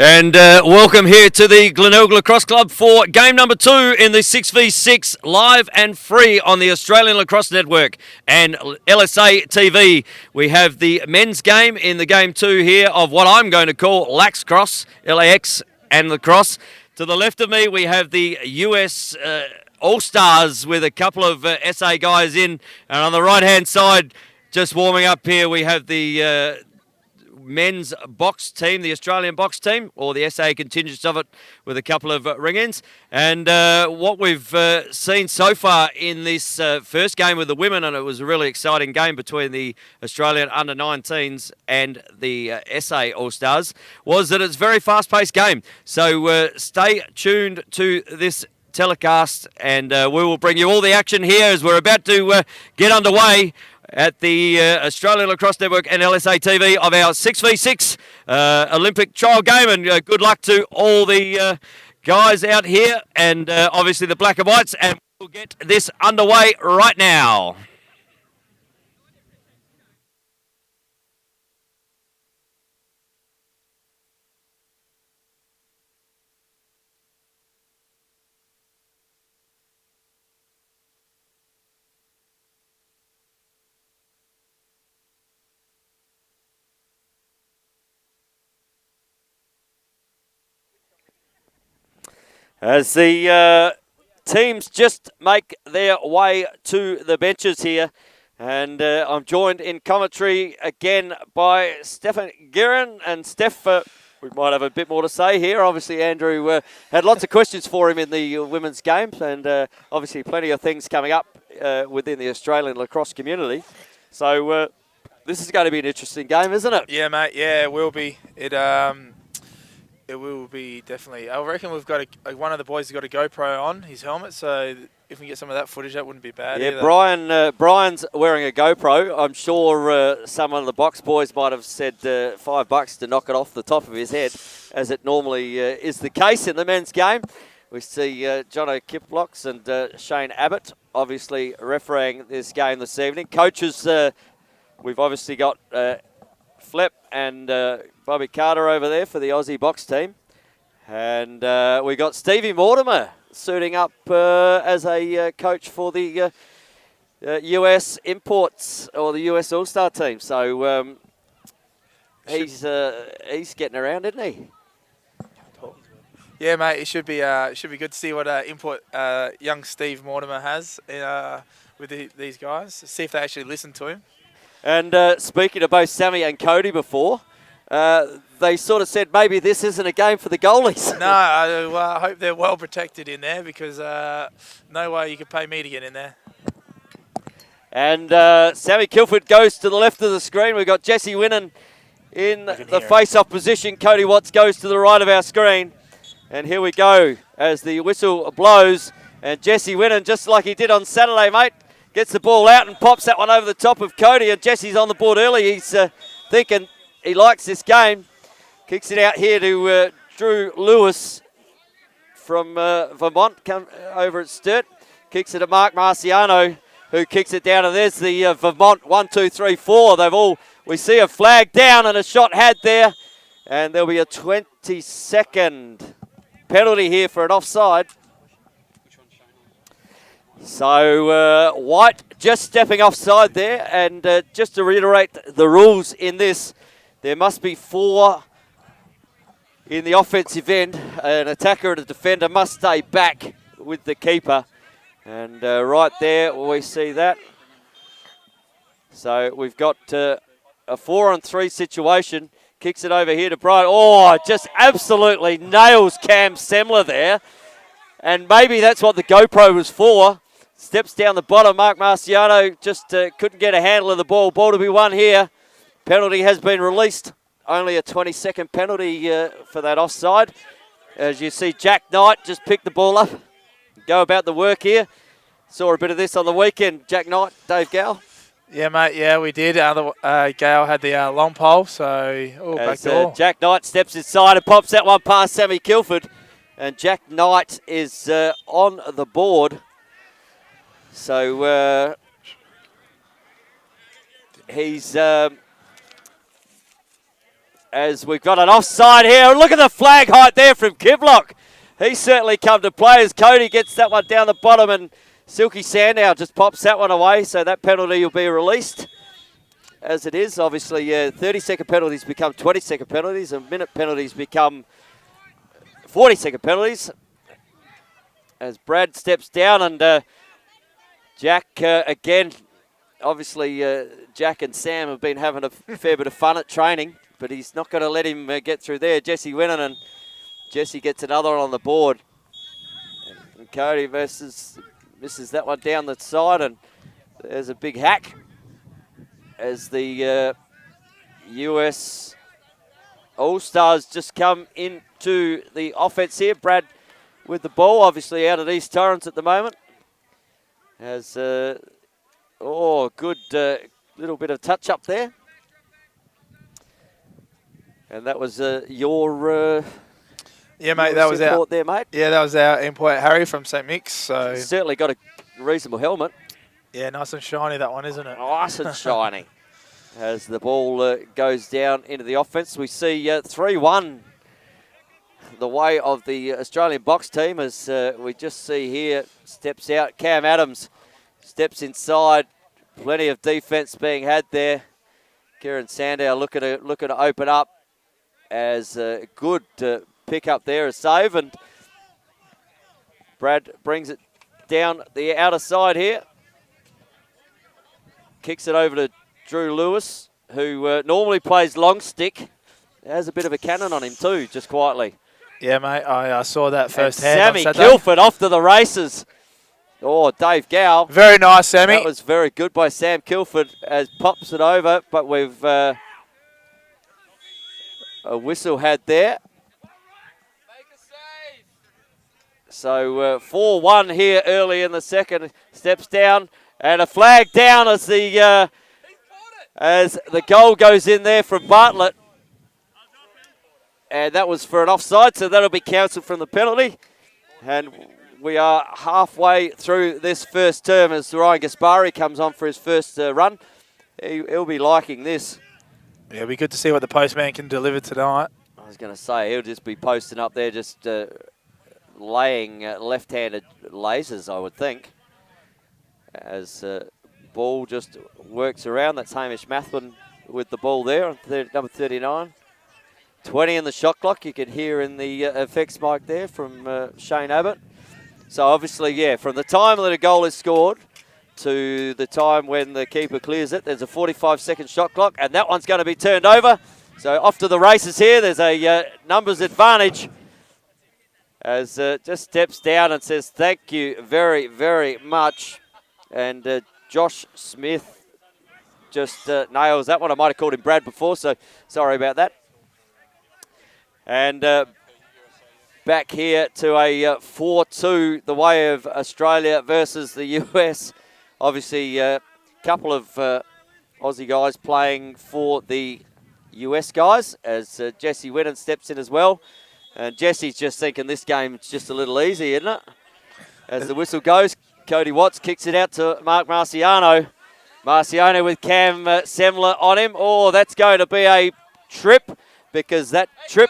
And welcome here to the Glenelg Lacrosse Club for game number 2 in the 6v6 live and free on the Australian Lacrosse Network and LSA TV. We have the men's game in the game 2 here of what I'm going to call Lacrosse, LAX and Lacrosse. To the left of me we have the US All-Stars with a couple of SA guys in, and on the right hand side, just warming up here, we have the men's box team, the Australian box team, or the SA contingents of it, with a couple of ring-ins. And what we've seen so far in this first game with the women, and it was a really exciting game between the Australian under-19s and the SA All-Stars, was that it's a very fast-paced game. So stay tuned to this telecast, and we will bring you all the action here as we're about to get underway at the Australian Lacrosse Network and LSA TV of our 6v6 Olympic trial game. And good luck to all the guys out here, and obviously the black and whites, and we'll get this underway right now. As the teams just make their way to the benches here, and I'm joined in commentary again by Stefan Guerin. And Steph, we might have a bit more to say here. Obviously, Andrew had lots of questions for him in the women's games, and obviously plenty of things coming up within the Australian lacrosse community. So this is going to be an interesting game, isn't it? Yeah, mate. Yeah, it will be. It will be, definitely. I reckon we've got one of the boys has got a GoPro on his helmet, so if we get some of that footage, that wouldn't be bad. Yeah, either. Brian's wearing a GoPro. I'm sure some of the box boys might have said $5 to knock it off the top of his head, as it normally is the case in the men's game. We see Jono Kiplocks and Shane Abbott obviously refereeing this game this evening. Coaches, we've obviously got Flip and Bobby Carter over there for the Aussie box team. And we got Stevie Mortimer suiting up as a coach for the US imports, or the US All-Star team. So he's getting around, isn't he? Yeah, mate. It should be good to see what input young Steve Mortimer has with these guys. See if they actually listen to him. And speaking of both Sammy and Cody before, they sort of said maybe this isn't a game for the goalies. No, I hope they're well protected in there, because no way you could pay me to get in there. And Sammy Kilford goes to the left of the screen. We've got Jesse Winnan in the face-off position. Cody Watts goes to the right of our screen. And here we go as the whistle blows. And Jesse Winnan, just like he did on Saturday, mate, gets the ball out and pops that one over the top of Cody. And Jesse's on the board early. He's thinking he likes this game. Kicks it out here to Drew Lewis from Vermont, come over at Sturt. Kicks it to Mark Marciano, who kicks it down. And there's the Vermont 1, 2, 3, 4. We see a flag down and a shot had there. And there'll be a 20-second penalty here for an offside. So White just stepping offside there, and just to reiterate the rules in this, there must be 4 in the offensive end. An attacker and a defender must stay back with the keeper, and right there we see that. So we've got a 4-on-3 situation. Kicks it over here to Brian. Oh, just absolutely nails Cam Semler there, and maybe that's what the GoPro was for. Steps down the bottom. Mark Marciano just couldn't get a handle of the ball. Ball to be won here. Penalty has been released. Only a 20-second penalty for that offside. As you see, Jack Knight just picked the ball up. Go about the work here. Saw a bit of this on the weekend. Jack Knight, Dave Gow. Yeah, mate. Yeah, we did. Gale had the long pole, so back door. Jack Knight steps inside and pops that one past Sammy Kilford. And Jack Knight is on the board. So he's as we've got an offside here. Look at the flag height there from Kivlock. He's certainly come to play as Cody gets that one down the bottom, and Silky Sandow just pops that one away, so that penalty will be released. As it is, obviously, 30-second penalties become 20-second penalties, and minute penalties become 40-second penalties. As Brad steps down, and Jack again, obviously Jack and Sam have been having a fair bit of fun at training, but he's not going to let him get through there. Jesse winning, and Jesse gets another one on the board. And Cody misses that one down the side, and there's a big hack as the US All-Stars just come into the offense here. Brad with the ball, obviously out at East Torrens at the moment. As, good little bit of touch up there. And that was your... yeah, mate, that was our... there, mate. Yeah, that was our import, Harry, from St. Mick's. So Certainly got a reasonable helmet. yeah, nice and shiny, that one, isn't it? Nice and shiny. As the ball goes down into the offense, we see 3-1 the way of the Australian box team, as we just see here, steps out. Cam Adams steps inside. Plenty of defence being had there. Kieran Sandow looking to open up, as a good pick up there, a save, and Brad brings it down the outer side here. Kicks it over to Drew Lewis, who normally plays long stick. Has a bit of a cannon on him too, just quietly. Yeah, mate, I saw that firsthand. Sammy Kilford off to the races. Oh, Dave Gow. Very nice, Sammy. That was very good by Sam Kilford, as pops it over, but we've a whistle had there. So 4-1 here early in the second. Steps down, and a flag down as the goal goes in there from Bartlett. And that was for an offside, so that'll be cancelled from the penalty. And we are halfway through this first term as Ryan Gaspari comes on for his first run. He'll be liking this. Yeah, it'll be good to see what the postman can deliver tonight. I was going to say, he'll just be posting up there, just laying left-handed lasers, I would think. As ball just works around. That's Hamish Mathman with the ball there on number 39. 20 in the shot clock, you can hear in the effects mic there from Shane Abbott. So obviously, yeah, from the time that a goal is scored to the time when the keeper clears it, there's a 45-second shot clock, and that one's going to be turned over. So off to the races here. There's a numbers advantage, as just steps down and says thank you very, very much. And Josh Smith just nails that one. I might have called him Brad before, so sorry about that. And back here to a 4-2 the way of Australia versus the US. Obviously, a couple of Aussie guys playing for the US guys, as Jesse Winnan steps in as well. And Jesse's just thinking this game's just a little easy, isn't it? As the whistle goes, Cody Watts kicks it out to Mark Marciano. Marciano with Cam Semler on him. Oh, that's going to be a trip, because that trip...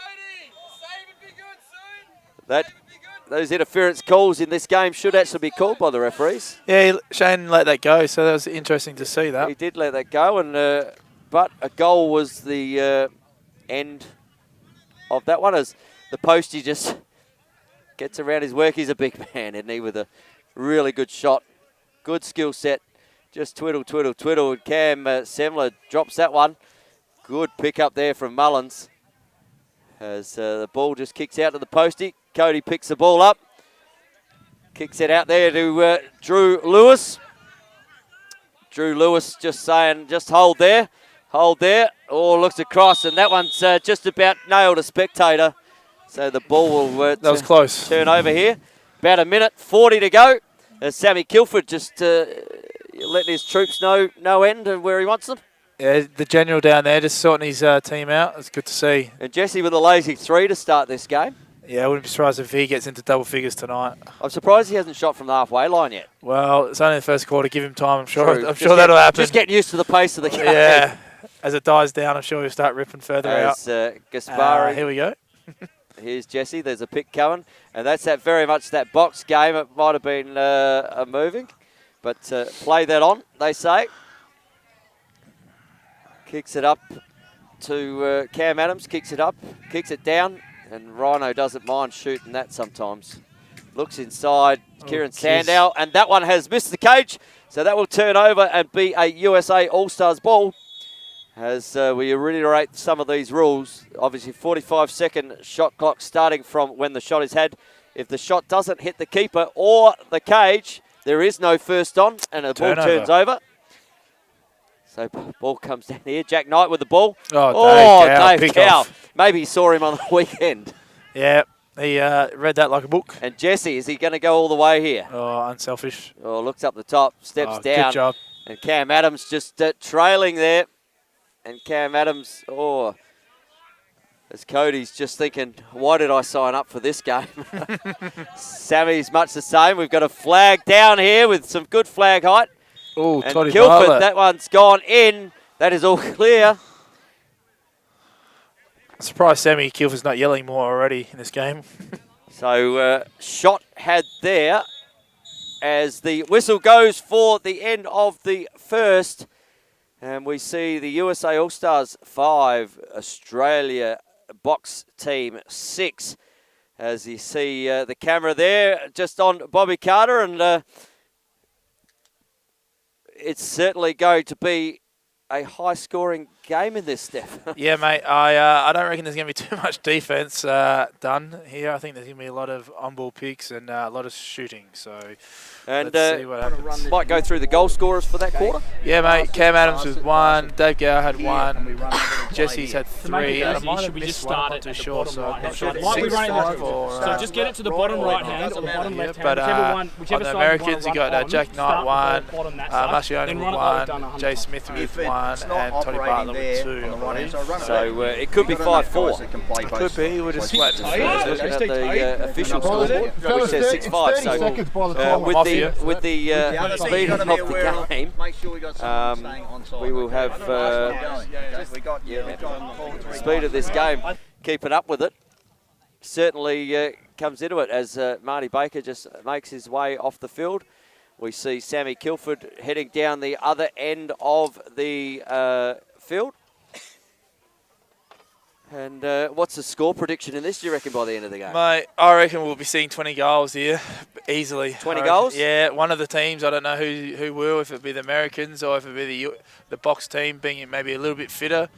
Those interference calls in this game should actually be called by the referees. Yeah, Shane let that go, so that was interesting to see that. He did let that go, and but a goal was the end of that one, as the postie just gets around his work. He's a big man, isn't he, with a really good shot. Good skill set. Just twiddle, twiddle, twiddle. And Cam Semler drops that one. Good pick up there from Mullins, as the ball just kicks out to the postie. Cody picks the ball up, kicks it out there to Drew Lewis. Drew Lewis just saying, just hold there, hold there. Oh, looks across, and that one's just about nailed a spectator. So the ball will that was close. Turn over here. About a minute 40 to go. Sammy Kilford just letting his troops know no end of where he wants them. Yeah, the general down there just sorting his team out. It's good to see. And Jesse with a lazy 3 to start this game. Yeah, I wouldn't be surprised if he gets into double figures tonight. I'm surprised he hasn't shot from the halfway line yet. Well, it's only the first quarter. Give him time. I'm sure True. I'm sure that'll happen. Just getting used to the pace of the game. Yeah. as it dies down, I'm sure we'll start ripping further out. Gaspari. Here we go. Here's Jesse. There's a pick coming. And that's that very much that box game. It might have been a moving. But play that on, they say. Kicks it up to Cam Adams. Kicks it up. Kicks it down. And Rhino doesn't mind shooting that sometimes. Looks inside. Kieran Sandow. And that one has missed the cage. So that will turn over and be a USA All-Stars ball. As we reiterate some of these rules, obviously 45-second shot clock starting from when the shot is had. If the shot doesn't hit the keeper or the cage, there is no first on, and the ball turns over. So ball comes down here. Jack Knight with the ball. Dave Cow. Maybe he saw him on the weekend. Yeah, he read that like a book. And Jesse, is he going to go all the way here? Oh, unselfish. Oh, looks up the top, steps down. Good job. And Cam Adams just trailing there. And Cam Adams, as Cody's just thinking, why did I sign up for this game? Sammy's much the same. We've got a flag down here with some good flag height. Oh, and Toddy Kilford, Bartlett. that one's gone in. That is all clear. I'm surprised Sammy Kilford's not yelling more already in this game. So shot had there as the whistle goes for the end of the first. And we see the USA All-Stars 5, Australia box team 6. As you see the camera there just on Bobby Carter. And it's certainly going to be a high-scoring game in this, Steph. Yeah, mate. I don't reckon there's going to be too much defence done here. I think there's going to be a lot of on-ball picks and a lot of shooting. So and let's see what happens. Might go through the goal scorers for that quarter. Yeah, mate. Cam Adams was 1. Dave Gower had 1. Jesse's had 3. And I might have missed one. I'm not too sure. So I'm not sure. So just get it to the bottom right hand or the bottom left hand. But whichever on the side Americans, you got Jack Knight 1, Marcioni Marcioni with 1, Jay Smith with 1, and Toddy Bartlett with 2. So it could be 5-4. Could be. We're just waiting. Looking at the official scoreboard, which says 6-5. So with the speed of the game, we will have speed of this game. Keeping up with it certainly comes into it as Marty Baker just makes his way off the field. We see Sammy Kilford heading down the other end of the field. And what's the score prediction in this, do you reckon, by the end of the game? Mate, I reckon we'll be seeing 20 goals here, easily. 20 goals? Yeah, one of the teams, I don't know who will, if it be the Americans or if it be the box team being maybe a little bit fitter.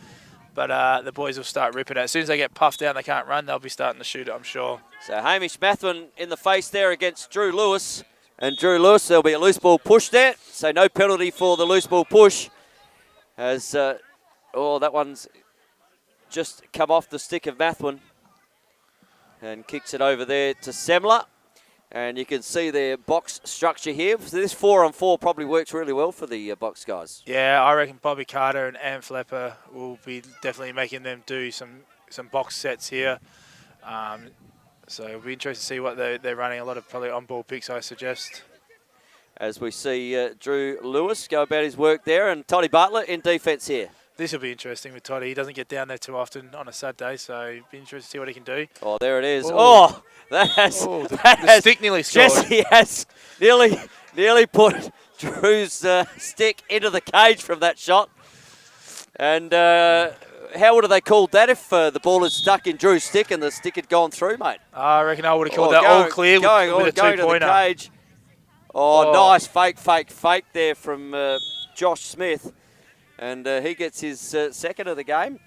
But the boys will start ripping it. As soon as they get puffed down, they can't run, they'll be starting to shoot it, I'm sure. So Hamish Mathman in the face there against Drew Lewis. And Drew Lewis, there'll be a loose ball push there. So no penalty for the loose ball push. As, that one's just come off the stick of Mathman. And kicks it over there to Semler. And you can see their box structure here. So this 4-on-4 probably works really well for the box guys. Yeah, I reckon Bobby Carter and Ann Flepper will be definitely making them do some box sets here. So it'll be interesting to see what they're running. A lot of probably on-ball picks, I suggest. As we see Drew Lewis go about his work there, and Toddy Bartlett in defence here. This will be interesting with Toddy. He doesn't get down there too often on a Saturday, so it'll be interesting to see what he can do. Oh, there it is. The stick nearly scored. Jesse has nearly put Drew's stick into the cage from that shot. And how would have they called that if the ball had stuck in Drew's stick and the stick had gone through, mate? I reckon I would have called that all clear with a two-pointer. To the cage. Nice fake there from Josh Smith. And he gets his second of the game.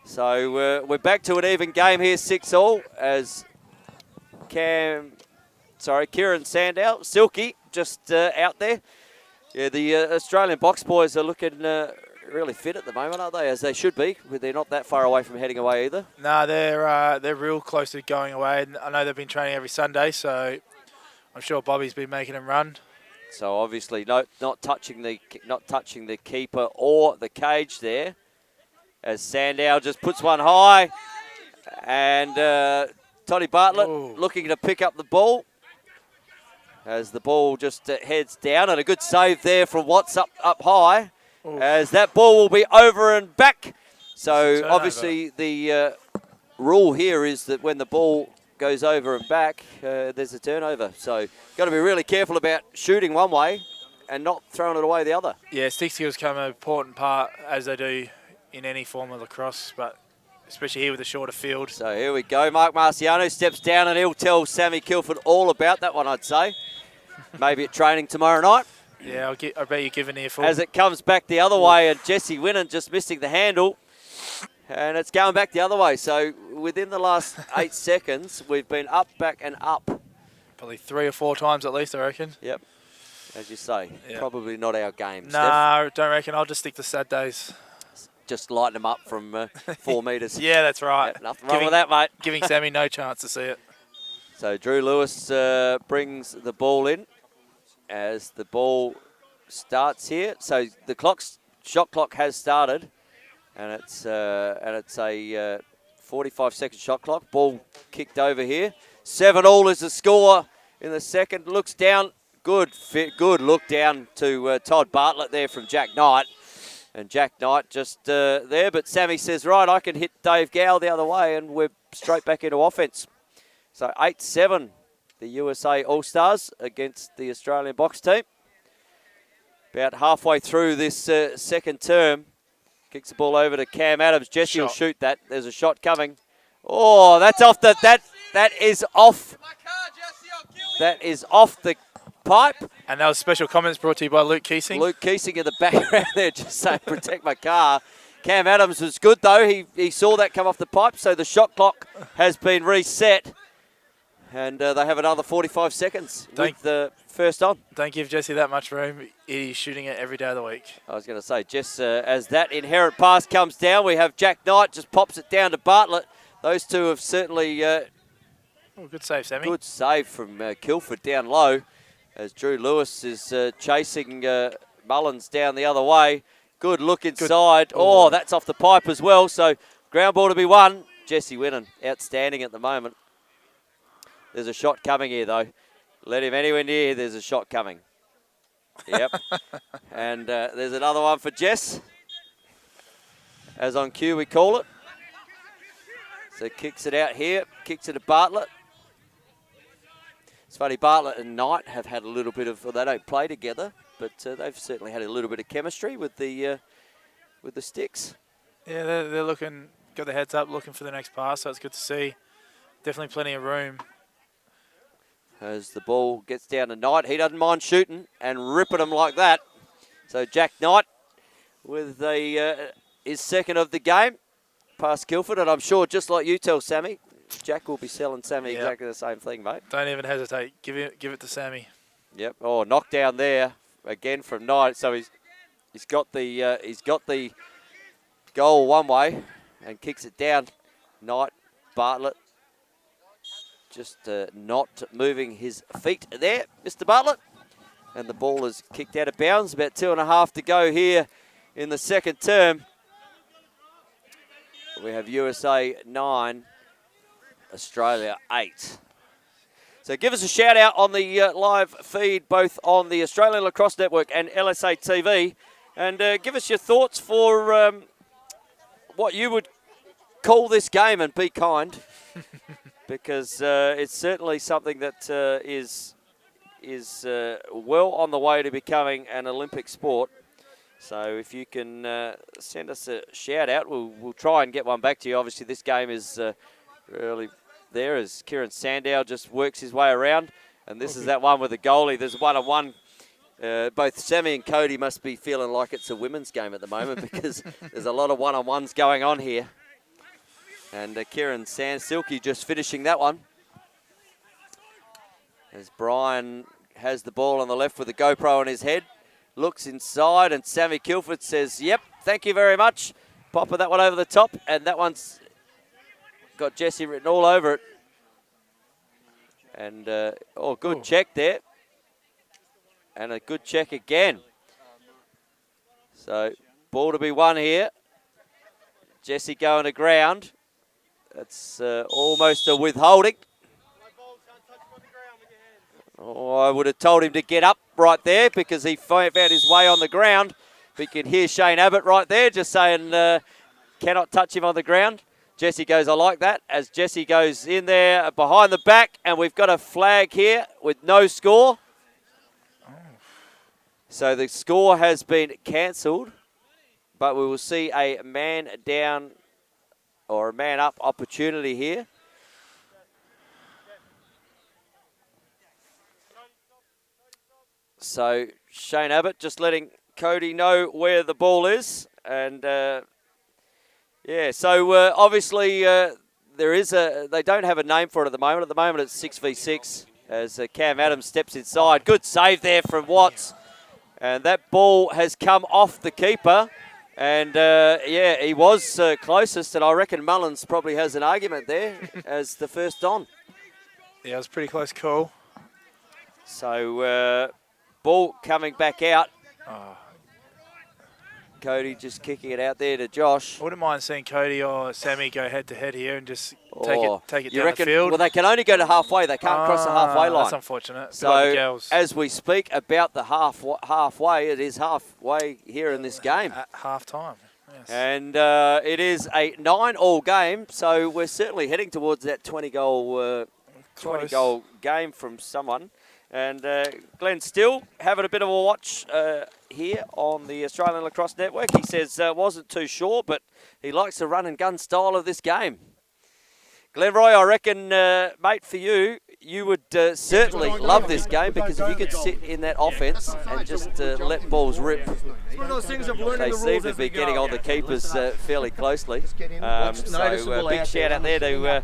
So we're back to an even game here, 6-all, as Kieran Sandow, Silky, just out there. Yeah, the Australian box boys are looking really fit at the moment, aren't they? As they should be. They're not that far away from heading away either. No, they're real close to going away. I know they've been training every Sunday, so I'm sure Bobby's been making them run. So obviously, not touching the keeper or the cage there. As Sandow just puts one high, and Toddy Bartlett looking to pick up the ball. As the ball just heads down, and a good save there from Watts up high. as that ball will be over and back. It's a So turnover. obviously the rule here is that when the ball goes over and back, there's a turnover. So got to be really careful about shooting one way and not throwing it away the other. Yeah, stick skills come an important part, as they do in any form of lacrosse, but especially here with a shorter field. So here we go. Mark Marciano steps down and he'll tell Sammy Kilford all about that one, I'd say. Maybe at training tomorrow night. Yeah, I bet you're giving here full. As it comes back the other way, and Jesse Winnan just missing the handle. And it's going back the other way. So within the last 8 seconds, we've been up, back, and up. Probably 3 or 4 times at least, I reckon. Yep. As you say, Yep. probably not our game. No, don't reckon. I'll just stick to sad days. Steph. Just lighten them up from 4 metres. Yeah, that's right. Yep, nothing wrong with that, mate. Giving Sammy no chance to see it. So Drew Lewis brings the ball in as the ball starts here. So the shot clock has started, and it's a 45-second shot clock. Ball kicked over here. 7-all is the score in the second. Looks down. Good look down to Todd Bartlett there from Jack Knight. And Jack Knight just there. But Sammy says, right, I can hit Dave Gow the other way, and we're straight back into offense. So 8-7, the USA All-Stars against the Australian box team. About halfway through this second term. Kicks the ball over to Cam Adams. Jesse will shoot that. There's a shot coming. Oh, that's off the that is off. That is off the pipe. And that was special comments brought to you by Luke Keesing. Luke Keesing in the background there just saying protect my car. Cam Adams was good though. He saw that come off the pipe, so the shot clock has been reset. And they have another 45 seconds with the first on. Don't give Jesse that much room. He's shooting it every day of the week. I was going to say, Jess, as that inherent pass comes down, we have Jack Knight just pops it down to Bartlett. Those two have certainly... good save, Sammy. Good save from Kilford down low as Drew Lewis is chasing Mullins down the other way. Good look inside. Oh, that's off the pipe as well. So ground ball to be won. Jesse Winnan, outstanding at the moment. There's a shot coming here, though. Let him anywhere near. There's a shot coming. Yep. And there's another one for Jess. As on cue, we call it. So kicks it out here. Kicks it to Bartlett. It's funny, Bartlett and Knight have had a little bit of... Well, they don't play together, but they've certainly had a little bit of chemistry with the sticks. Yeah, they're looking... Got their heads up, looking for the next pass, so it's good to see. Definitely plenty of room. As the ball gets down to Knight, he doesn't mind shooting and ripping them like that. So Jack Knight with his second of the game past Kilford, and I'm sure just like you tell Sammy, Jack will be selling Sammy exactly the same thing, mate. Don't even hesitate. Give it to Sammy. Yep. Oh, knockdown there again from Knight. So he's got the goal one way and kicks it down. Knight, Bartlett. Just not moving his feet there, Mr. Bartlett. And the ball is kicked out of bounds. About 2.5 to go here in the second term. We have USA 9, Australia 8. So give us a shout out on the live feed, both on the Australian Lacrosse Network and LSA TV. And give us your thoughts for what you would call this game, and be kind. Because it's certainly something that is well on the way to becoming an Olympic sport. So if you can send us a shout out, we'll try and get one back to you. Obviously, this game is really there as Kieran Sandow just works his way around. And this is that one with the goalie. There's one-on-one. Both Sammy and Cody must be feeling like it's a women's game at the moment because there's a lot of one-on-ones going on here. And Kieran Silky just finishing that one. As Brian has the ball on the left with a GoPro on his head. Looks inside and Sammy Kilford says, yep, thank you very much. Popping that one over the top. And that one's got Jesse written all over it. And, good check there. And a good check again. So, ball to be won here. Jesse going to ground. That's almost a withholding. Oh, I would have told him to get up right there because he found his way on the ground. But you can hear Shane Abbott right there just saying cannot touch him on the ground. Jesse goes, I like that, as Jesse goes in there behind the back, and we've got a flag here with no score. So the score has been cancelled, but we will see a man down or a man up opportunity here. So Shane Abbott just letting Cody know where the ball is. And yeah, so obviously they don't have a name for it at the moment. At the moment it's 6v6 as Cam Adams steps inside. Good save there from Watts. And that ball has come off the keeper. And, yeah, he was closest, and I reckon Mullins probably has an argument there as the first on. Yeah, it was a pretty close call. So, ball coming back out. Oh. Cody just kicking it out there to Josh. I wouldn't mind seeing Cody or Sammy go head-to-head here and just take it you down reckon, the field. Well, they can only go to halfway. They can't cross the halfway line. That's unfortunate. So, as we speak about the halfway, it is halfway here in this game. At half-time, yes. And it is a 9-all game, so we're certainly heading towards that 20-goal game from someone. And Glenn Still having a bit of a watch here on the Australian Lacrosse Network. He says wasn't too sure, but he likes the run and gun style of this game. Glenn Roy, I reckon, mate, for you, you would certainly love this game because if you could sit in that offense and just let balls rip, they seem to be getting on the keepers fairly closely. So big shout out there to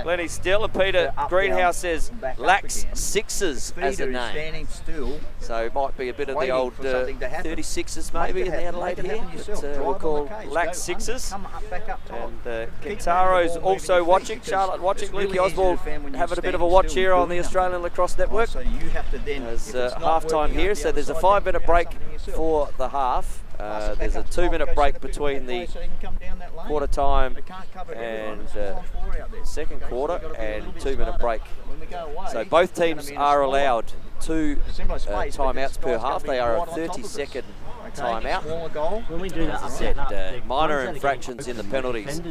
Lenny Still, and Peter Greenhouse says Lax Sixes as a name. So it might be a bit of the old 36s maybe in the Adelaide here, but we'll call Lax Sixes. And Kintaro's also watching, Charlotte watching, Lukey Oswald having a bit of a watch here on the Australian Lacrosse Network. There's half-time here, so there's a 5-minute break for the half. There's a 2-minute break between the quarter time and second quarter, and 2-minute break. So both teams are allowed 2 timeouts per half. They are a 30-second timeout. When we do that, Minor infractions in the penalties,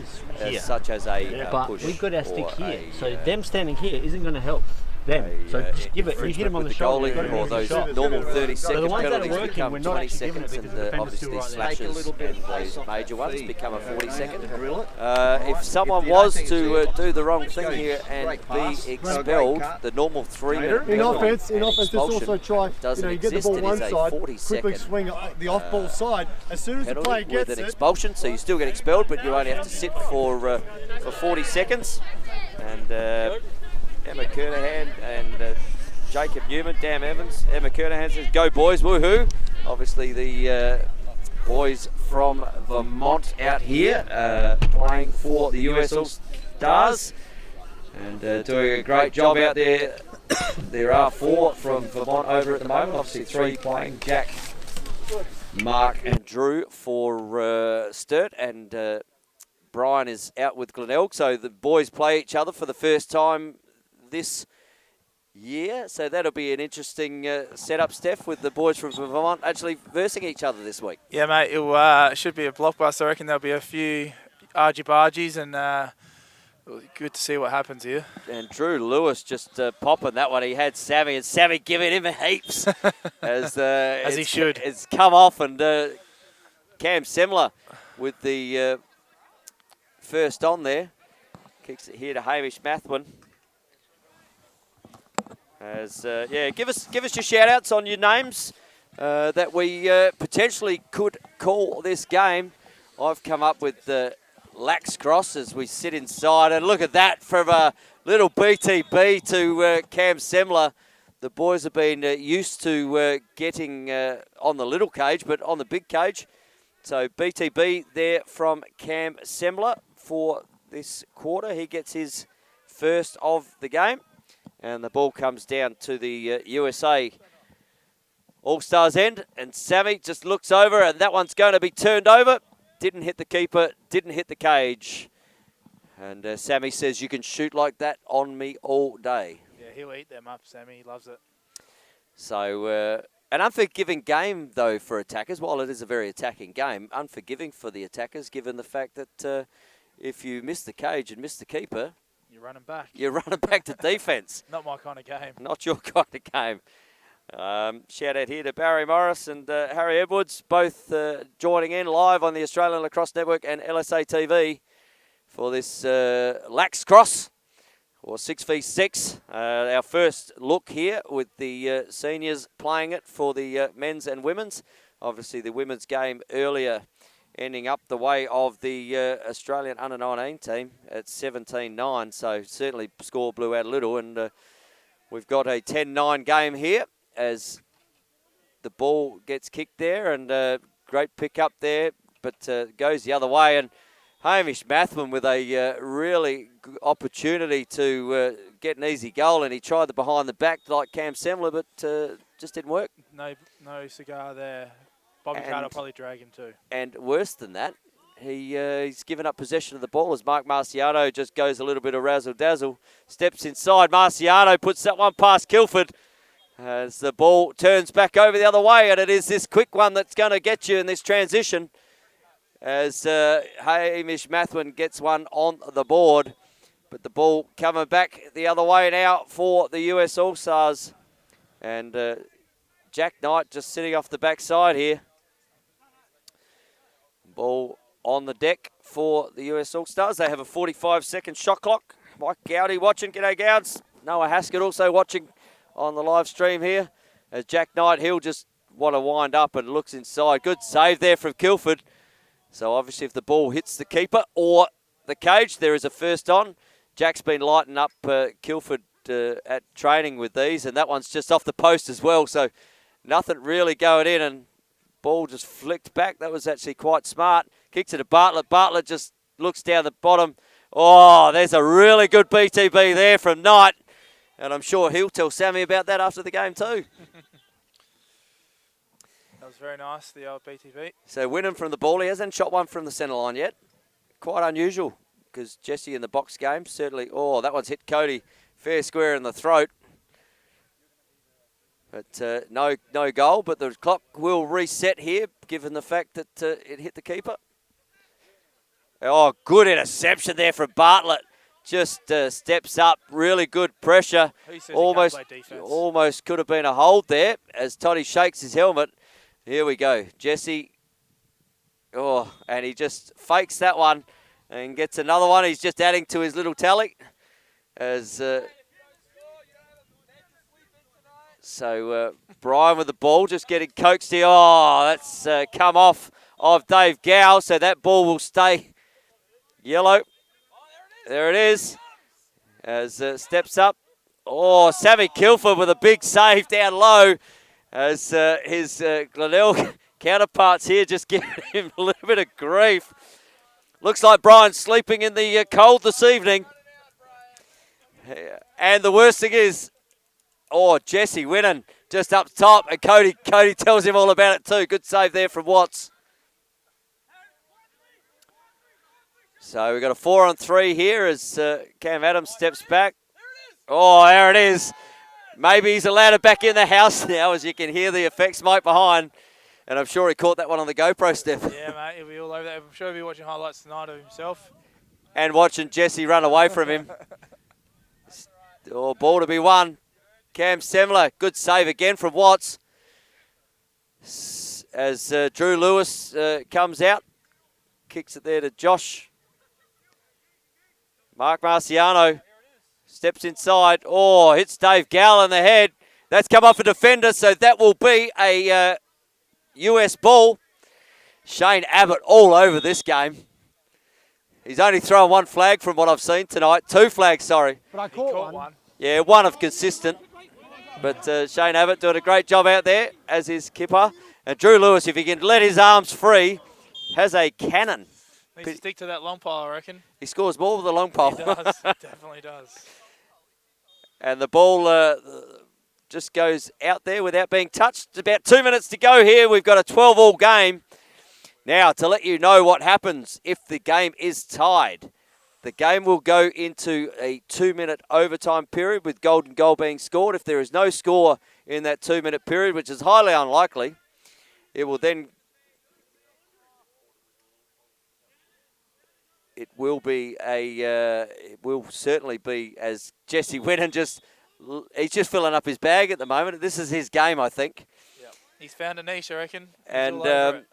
such as a push. But we've got our stick here, so them standing here isn't going to help them. So just give it. You hit them on the shoulder, or those normal 30-second penalties become 20 seconds, and obviously slashes and those major ones become a 40-second. If someone was to do the wrong thing here and be expelled, the normal 3-minute in offense, just also try. You get the ball one side, quickly swing the off-ball side. As soon as the player gets with an expulsion, so you still get expelled, but you only have to sit for 40 seconds. And Emma Kernahan and Jacob Newman, Dan Evans. Emma Kernahan says, go boys, woohoo. Obviously the boys from Vermont out here playing for the US All-Stars and doing a great job out there. There are 4 from Vermont over at the moment, obviously 3 playing, Jack, Mark and Drew for Sturt, and Brian is out with Glenelg. So the boys play each other for the first time this year, so that'll be an interesting setup, Steph, with the boys from Vermont actually versing each other this week. Yeah, mate, it should be a blockbuster. I reckon there'll be a few argy-bargies, and good to see what happens here. And Drew Lewis just popping that one. He had Sammy, and Sammy giving him heaps. as he should. It's come off, and Cam Semler with the first on there. Kicks it here to Hamish Mathwin. As give us your shout-outs on your names that we potentially could call this game. I've come up with the Lacrosse as we sit inside, and look at that from a little BTB to Cam Semler. The boys have been used to getting on the little cage, but on the big cage. So BTB there from Cam Semler for this quarter. He gets his first of the game. And the ball comes down to the USA All-Stars end. And Sammy just looks over, and that one's going to be turned over. Didn't hit the keeper, didn't hit the cage. And Sammy says, you can shoot like that on me all day. Yeah, he'll eat them up, Sammy. He loves it. So An unforgiving game, though, for attackers. While it is a very attacking game, unforgiving for the attackers, given the fact that if you miss the cage and miss the keeper, You're running back. you're running back to defence. Not my kind of game. Not your kind of game. Shout out here to Barry Morris and Harry Edwards, both joining in live on the Australian Lacrosse Network and LSA TV for this Lacrosse or 6v6. Our first look here with the seniors playing it for the men's and women's. Obviously the women's game earlier ending up the way of the Australian under-19 team at 17-9. So certainly score blew out a little, and we've got a 10-9 game here as the ball gets kicked there, and great pick up there, but goes the other way. And Hamish Mathman with a really good opportunity to get an easy goal, and he tried the behind the back like Cam Semler, but just didn't work. No cigar there. Bobby Carter will probably drag him too. And worse than that, he's given up possession of the ball as Mark Marciano just goes a little bit of razzle-dazzle. Steps inside. Marciano puts that one past Kilford as the ball turns back over the other way, and it is this quick one that's going to get you in this transition as Hamish Mathman gets one on the board. But the ball coming back the other way now for the US All-Stars. And Jack Knight just sitting off the backside here. Ball on the deck for the US All-Stars. They have a 45-second shot clock. Mike Gowdy watching. G'day, Gouds. Noah Haskett also watching on the live stream here. As Jack Knight, he'll just want to wind up and looks inside. Good save there from Kilford. So obviously if the ball hits the keeper or the cage, there is a first on. Jack's been lighting up Kilford at training with these, and that one's just off the post as well. So nothing really going in, and ball just flicked back. That was actually quite smart. Kicks it to Bartlett. Bartlett just looks down the bottom. Oh, there's a really good BTB there from Knight. And I'm sure he'll tell Sammy about that after the game too. That was very nice, the old BTB. So winning from the ball. He hasn't shot one from the centre line yet. Quite unusual because Jesse in the box game certainly. Oh, that one's hit Cody fair square in the throat. But no goal, but the clock will reset here given the fact that it hit the keeper. Oh, good interception there from Bartlett. Just steps up, really good pressure. Almost could have been a hold there as Toddy shakes his helmet. Here we go, Jesse. Oh, and he just fakes that one and gets another one. He's just adding to his little tally as... So Brian with the ball, just getting coaxed here. Oh, that's come off of Dave Gow, so that ball will stay yellow. There it is, as steps up. Oh, Sammy Kilford with a big save down low, as his Glenelg counterparts here just giving him a little bit of grief. Looks like Brian's sleeping in the cold this evening. And the worst thing is, oh, Jesse winning just up top, and Cody tells him all about it too. Good save there from Watts. So we've got a 4-on-3 here as Cam Adams steps back. Oh, there it is. Maybe he's allowed it back in the house now, as you can hear the effects mic behind. And I'm sure he caught that one on the GoPro, Steph. Yeah, mate, he'll be all over that. I'm sure he'll be watching highlights tonight of himself. And watching Jesse run away from him. Oh, ball to be won. Cam Semler, good save again from Watts. As Drew Lewis comes out. Kicks it there to Josh. Mark Marciano steps inside. Oh, hits Dave Gow in the head. That's come off a defender, so that will be a US ball. Shane Abbott all over this game. He's only thrown one flag from what I've seen tonight. Two flags, sorry. But I caught one. Yeah, one of consistent. But Shane Abbott doing a great job out there as his kipper. And Drew Lewis, if he can let his arms free, has a cannon. Needs to stick to that long pole, I reckon. He scores more with the long pole. He does. He definitely does. And the ball just goes out there without being touched. About 2 minutes to go here. We've got a 12-all game. Now, to let you know what happens if the game is tied. The game will go into a 2-minute overtime period with golden goal being scored. If there is no score in that 2-minute period, which is highly unlikely. It will then... It will be it will certainly be, as Jesse Winnan he's just filling up his bag at the moment. This is his game, I think. Yep. He's found a niche, I reckon. And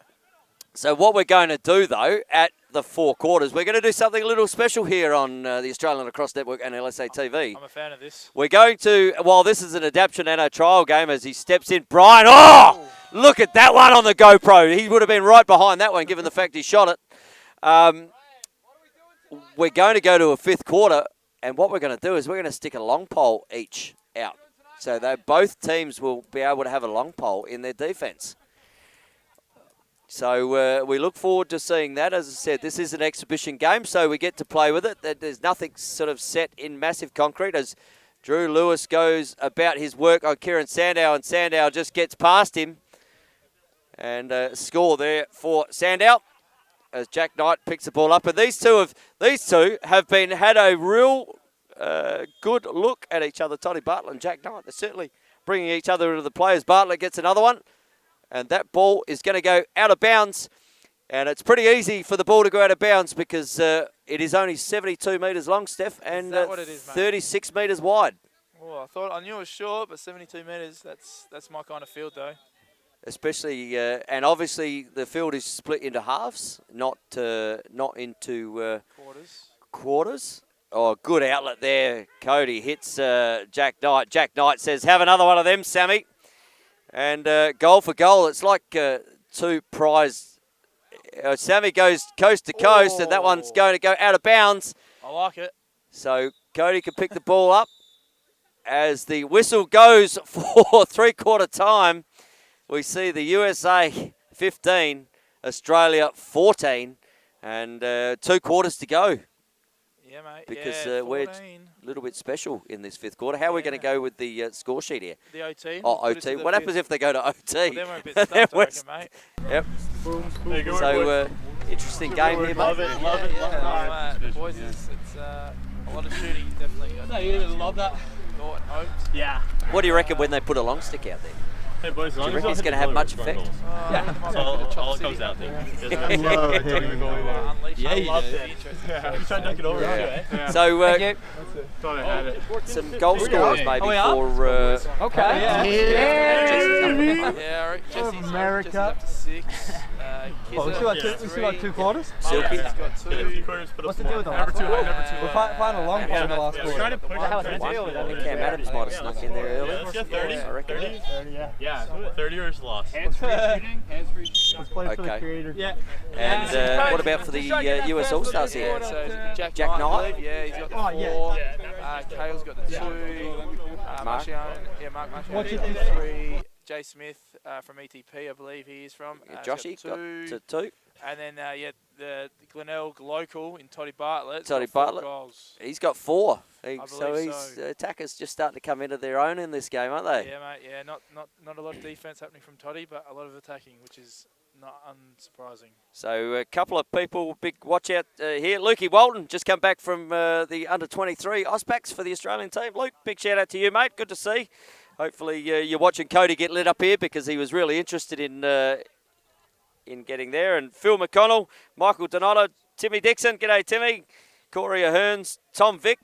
so what we're going to do, though, at the 4 quarters, we're going to do something a little special here on the Australian Lacrosse Network and LSA TV. I'm a fan of this. We're going to, while this is an adaptation and a trial game, as he steps in, Brian, look at that one on the GoPro. He would have been right behind that one, given the fact he shot it. We're going to go to a 5th quarter, and what we're going to do is we're going to stick a long pole each out. So both teams will be able to have a long pole in their defence. So we look forward to seeing that. As I said, this is an exhibition game, so we get to play with it. There's nothing sort of set in massive concrete as Drew Lewis goes about his work on Kieran Sandow, and Sandow just gets past him. And score there for Sandow as Jack Knight picks the ball up. And these two have had a real good look at each other, Toddy Bartlett and Jack Knight. They're certainly bringing each other into the play as Bartlett gets another one. And that ball is going to go out of bounds. And it's pretty easy for the ball to go out of bounds because it is only 72 metres long, Steph, and 36 metres wide. Well, I knew it was short, but 72 metres, that's my kind of field, though. Especially, and obviously the field is split into halves, not into quarters. Oh, good outlet there. Cody hits Jack Knight. Jack Knight says, have another one of them, Sammy. And goal for goal. It's like 2 prize. Sammy goes coast to coast, and that one's going to go out of bounds. I like it. So Cody can pick the ball up as the whistle goes for 3-quarter time. We see the USA 15, Australia 14, and 2 quarters to go. Yeah, mate. Because we're a 14. little bit special in this 5th quarter. How are we going to go with the score sheet here? The OT. Oh, OT. What happens if they go to OT? Well, then we're a bit stuffed, I reckon, mate. Yep. So, interesting game here, mate. Love it. The boys, it's a lot of shooting, definitely. No, you love that. Thought and hoped. Yeah. What do you reckon when they put a long stick out there? Hey boys, Do you reckon it's going to have much effect? Yeah, so all it comes out there. I love it. Yeah, you love did. it. You tried to dunk it over anyway. So, Thought I had it. some goal scorers maybe for... Okay. Yeah, Jesse's America. up to 6. We still got 2 quarters? Silky. He's got 2. What's the deal with the Number two, last number two. We're playing a long ball in the last quarter. Trying to push How's it. the deal with I think that? Cam Adams might have snuck in there earlier. Let's get 30. I reckon. 30? 30, yeah. 30 or it's lost. Hands-free shooting. Let's play for the Okay. creator. Yeah. And what about for the US All-Stars here? So Jack Jack Knight, Knight? I believe. Yeah, he's got the 4. Kale's got the 2. Mark? Mark Marchione What's got your the 3. Jay Smith from ETP, I believe he is from. Joshy got to 2. And then, the Glenelg local in Toddy Bartlett. Toddy got 4 Bartlett. Goals. He's got 4. So believe his so. attackers just starting to come into their own in this game, aren't they? Yeah, mate. Yeah, not a lot of defence happening from Toddy, but a lot of attacking, which is not unsurprising. So a couple of people, big watch out here. Lukey Walton just come back from the under-23 Auspacks for the Australian team. Luke, big shout out to you, mate. Good to see. Hopefully you're watching Cody get lit up here because he was really interested in getting there. And Phil McConnell, Michael Donato, Timmy Dixon. G'day, Timmy. Corey Ahern's, Tom Vick.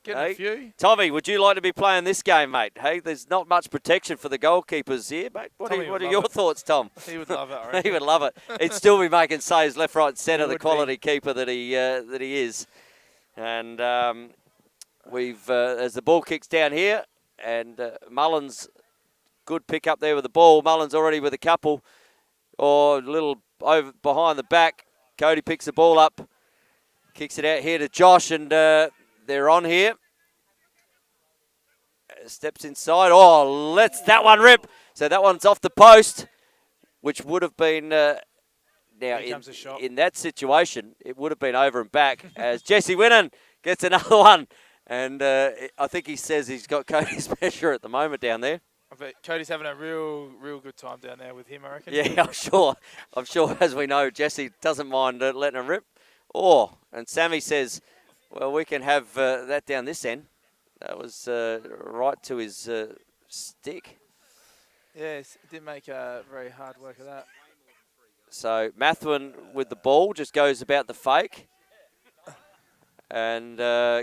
Getting a few. Tommy, would you like to be playing this game, mate? Hey, there's not much protection for the goalkeepers here, mate. What are your thoughts, Tom? He would love it, I reckon. He would love it. He'd still be making saves left, right, and centre. The would quality keeper that he is. And as the ball kicks down here, and Mullins, good pick up there with the ball. Mullins already with a couple, or a little over behind the back. Cody picks the ball up, kicks it out here to Josh, and they're on here. Steps inside. Oh, lets that one rip. So that one's off the post, which would have been now in that situation, it would have been over and back as Jesse Winnan gets another one. And I think he says he's got Cody's measure at the moment down there. I bet Cody's having a real good time down there with him, I reckon. Yeah, I'm sure, as we know, Jesse doesn't mind letting him rip. Oh, and Sammy says, well, we can have that down this end. That was right to his stick. Yes, it did make very hard work of that. So Mathwin with the ball just goes about the fake. And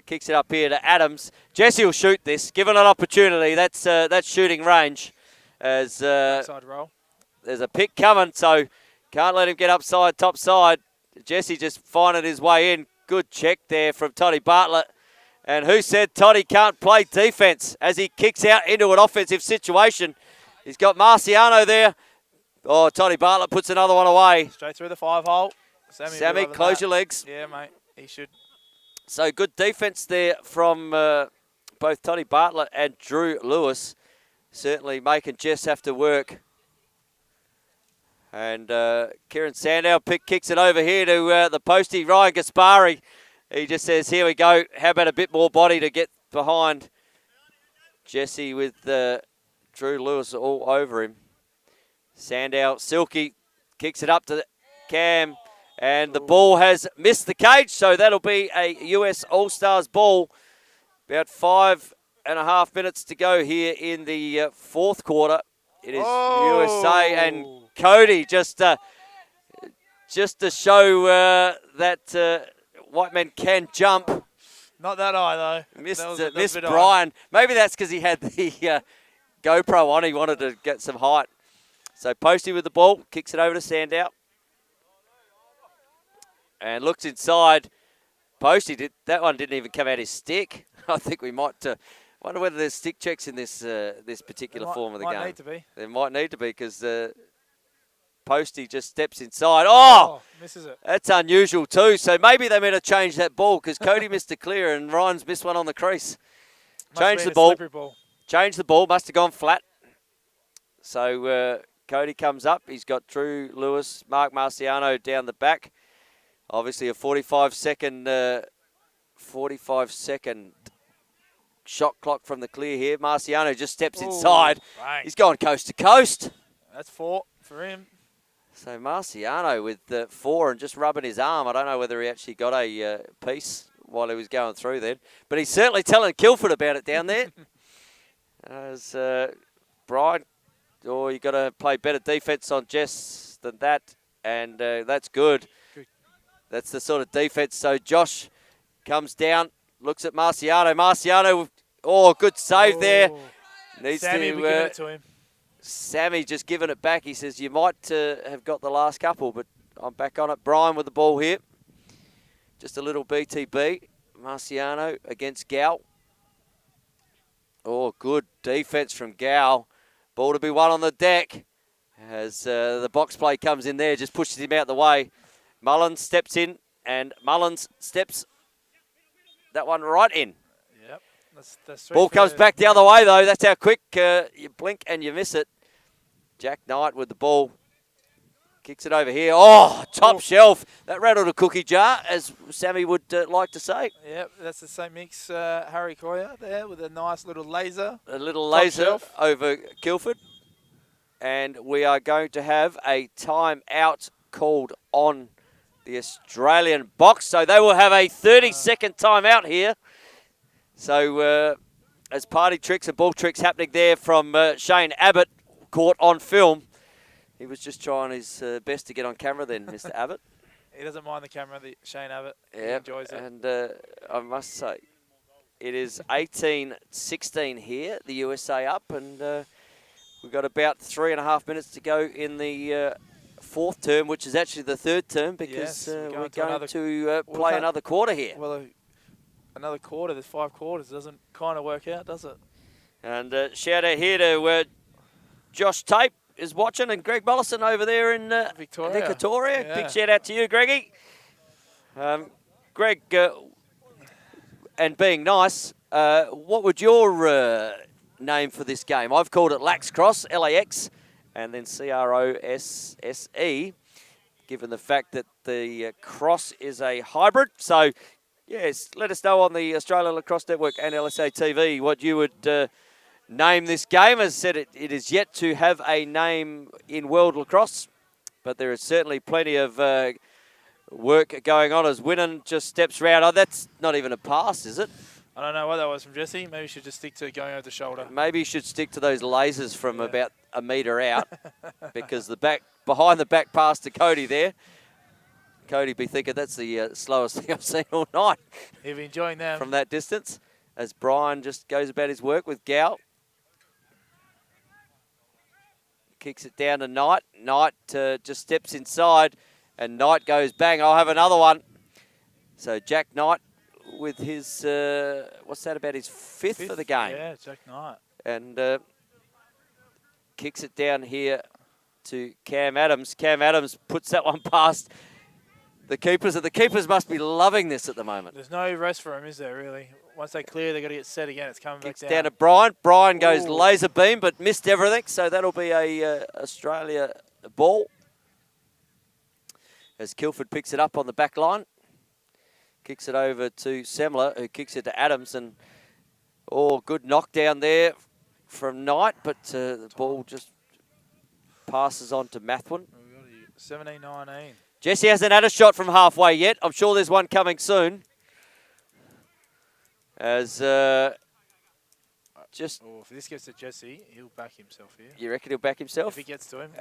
kicks it up here to Adams. Jesse will shoot this, given an opportunity. That's shooting range. As Backside roll. there's a pick coming, so can't let him get upside, top side. Jesse just finding his way in. Good check there from Toddy Bartlett. And who said Toddy can't play defense as he kicks out into an offensive situation? He's got Marciano there. Oh, Toddy Bartlett puts another one away. Straight through the 5-hole. Sammy, close your legs. Yeah, mate. He should. So good defense there from both Toddy Bartlett and Drew Lewis. Certainly making Jess have to work. And Kieran Sandow kicks it over here to the postie, Ryan Gaspari. He just says, here we go. How about a bit more body to get behind Jesse with Drew Lewis all over him. Sandow, Silky kicks it up to Cam. And the ball has missed the cage, so that'll be a US All-Stars ball. About 5.5 minutes to go here in the fourth quarter. It is USA, and Cody just to show that white men can jump. Not that high, though. Missed Brian. Maybe that's because he had the GoPro on. He wanted to get some height. So Posty with the ball, kicks it over to Sandow. And looks inside. Posty that one didn't even come out his stick. I think we might wonder whether there's stick checks in this particular form of the game. Might need to be. There might need to be because Posty just steps inside. Oh, misses it. That's unusual too. So maybe they meant to change that ball because Cody missed a clear and Ryan's missed one on the crease. Change the ball. Change the ball. Must have gone flat. So Cody comes up. He's got Drew Lewis, Mark Marciano down the back. Obviously a 45-second shot clock from the clear here. Marciano just steps inside. Bang. He's gone coast to coast. That's 4 for him. So Marciano with 4 and just rubbing his arm. I don't know whether he actually got a piece while he was going through then. But he's certainly telling Kilford about it down there. As Brian, you got to play better defense on Jess than that. And that's good. That's the sort of defense. So Josh comes down, looks at Marciano. Marciano, good save there. Needs Sammy, we give it to him. Sammy just giving it back. He says, you might have got the last couple, but I'm back on it. Brian with the ball here. Just a little BTB. Marciano against Gal. Oh, good defense from Gal. Ball to be won on the deck. As the box play comes in there, just pushes him out the way. Mullins steps in, and Mullins steps that one right in. Yep. That's Ball comes back the other way, though. That's how quick you blink and you miss it. Jack Knight with the ball. Kicks it over here. Oh, top shelf. That rattled a cookie jar, as Sammy would like to say. Yep, that's the same mix. Harry Coyer there with a nice little laser. A little laser over Kilford. And we are going to have a timeout called on the Australian box. So they will have a 30-second timeout here. So as party tricks and ball tricks happening there from Shane Abbott, caught on film. He was just trying his best to get on camera then, Mr. Abbott. He doesn't mind the camera, Shane Abbott. Yeah, he enjoys it. And I must say, it is 18-16 here, the USA up, and we've got about 3.5 minutes to go in the fourth term, which is actually the third term, because we're going to play another quarter here. Well, another quarter, there's 5 quarters. Doesn't kind of work out, does it? And shout out here to Josh Tape is watching, and Greg Mollison over there in Victoria. Yeah. Big shout out to you, Greggy. Greg, and being nice, what would your name for this game? I've called it Lacrosse, L-A-X, and then C-R-O-S-S-E, given the fact that the cross is a hybrid. So, yes, let us know on the Australian Lacrosse Network and LSA TV what you would name this game. As I said, it is yet to have a name in World Lacrosse, but there is certainly plenty of work going on as Winnan just steps round. Oh, that's not even a pass, is it? I don't know what that was from Jesse. Maybe you should just stick to going over the shoulder. Maybe you should stick to those lasers from about a metre out because behind the back pass to Cody there. Cody be thinking that's the slowest thing I've seen all night. He'll be enjoying them. From that distance as Brian just goes about his work with Gow. Kicks it down to Knight. Knight just steps inside and Knight goes bang. I'll have another one. So Jack Knight with his, what's that, about his fifth for the game. Yeah, Jack Knight. And kicks it down here to Cam Adams. Cam Adams puts that one past the keepers. And the keepers must be loving this at the moment. There's no rest for him, is there, really? Once they clear, they've got to get set again. It's coming Kicks back down. down to Brian. Brian goes laser beam, but missed everything. So that'll be a Australia ball. As Kilford picks it up on the back line. Kicks it over to Semler, who kicks it to Adams. And, good knockdown there from Knight, but the ball just passes on to Mathwin. 17-19. Jesse hasn't had a shot from halfway yet. I'm sure there's one coming soon. As just... Oh, if this gets to Jesse, he'll back himself here. You reckon he'll back himself? If he gets to him.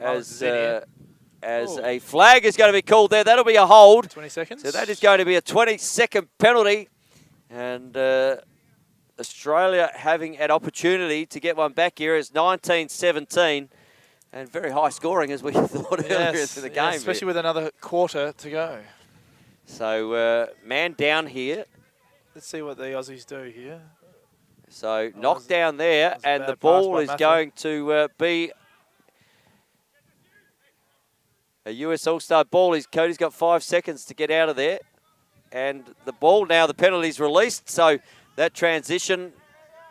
As a flag is going to be called there. That'll be a hold. 20 seconds. So that is going to be a 20-second penalty. And Australia having an opportunity to get one back here is 19-17. And very high scoring as we thought earlier in the game. Especially with another quarter to go. So man down here. Let's see what the Aussies do here. So knocked down there, and the ball is going to be a US All-Star ball. Cody's got 5 seconds to get out of there. And the ball now, the penalty's released. So that transition,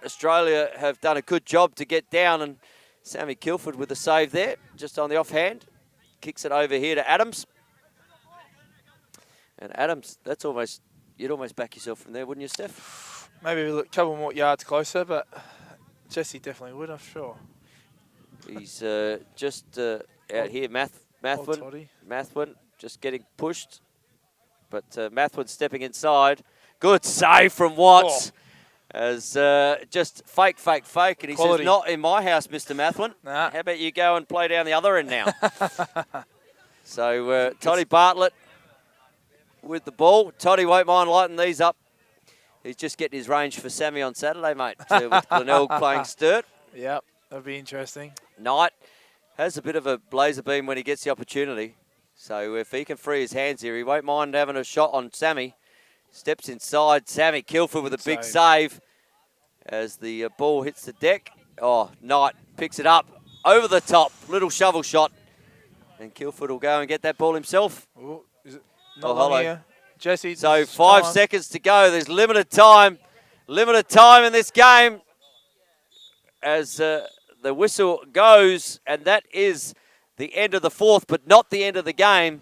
Australia have done a good job to get down. And Sammy Kilford with the save there, just on the offhand. Kicks it over here to Adams. And Adams, that's almost... You'd almost back yourself from there, wouldn't you, Steph? Maybe a couple more yards closer, but Jesse definitely would, I'm sure. He's just out here, Mathwin just getting pushed. But Mathwin stepping inside. Good save from Watts. As just fake. And he says, not in my house, Mr. Mathwin. Nah. How about you go and play down the other end now? So Toddy Bartlett with the ball. Toddy won't mind lighting these up. He's just getting his range for Sammy on Saturday, mate, with Glenelg playing Sturt. Yep, that'll be interesting. Knight has a bit of a blazer beam when he gets the opportunity. So if he can free his hands here, he won't mind having a shot on Sammy. Steps inside. Sammy Kilford with a big save as the ball hits the deck. Knight picks it up over the top. Little shovel shot. And Kilford will go and get that ball himself. Ooh, is it not long here? Jesse. So 5 seconds to go. There's limited time in this game as the whistle goes, and that is the end of the fourth, but not the end of the game,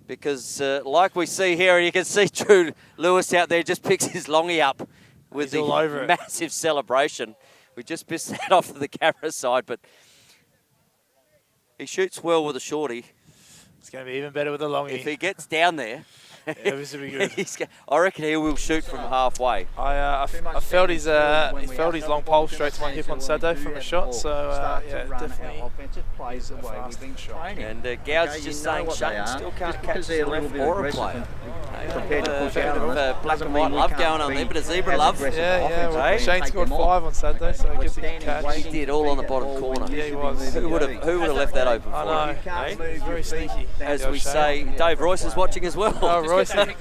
because like we see here, and you can see Drew Lewis out there just picks his longie up with the massive celebration. We just missed that off to the camera side, but he shoots well with a shorty. It's going to be even better with a longie. If he gets down there, this will be good. I reckon he will shoot from halfway. I felt his long pole straight to my hip on Saturday from a shot, so definitely plays a fast shot. And Gow's just saying Shane still can't catch the ref or a player. Prepared to push out black and white love going on there, but a zebra love. Yeah. Shane scored 5 on Saturday, so I guess he can catch. He did all on the bottom corner. Yeah, he was. Who would have left that open for him? I know. He's very sneaky. As we say, Dave Royce is watching as well. Oh, Royce. So maybe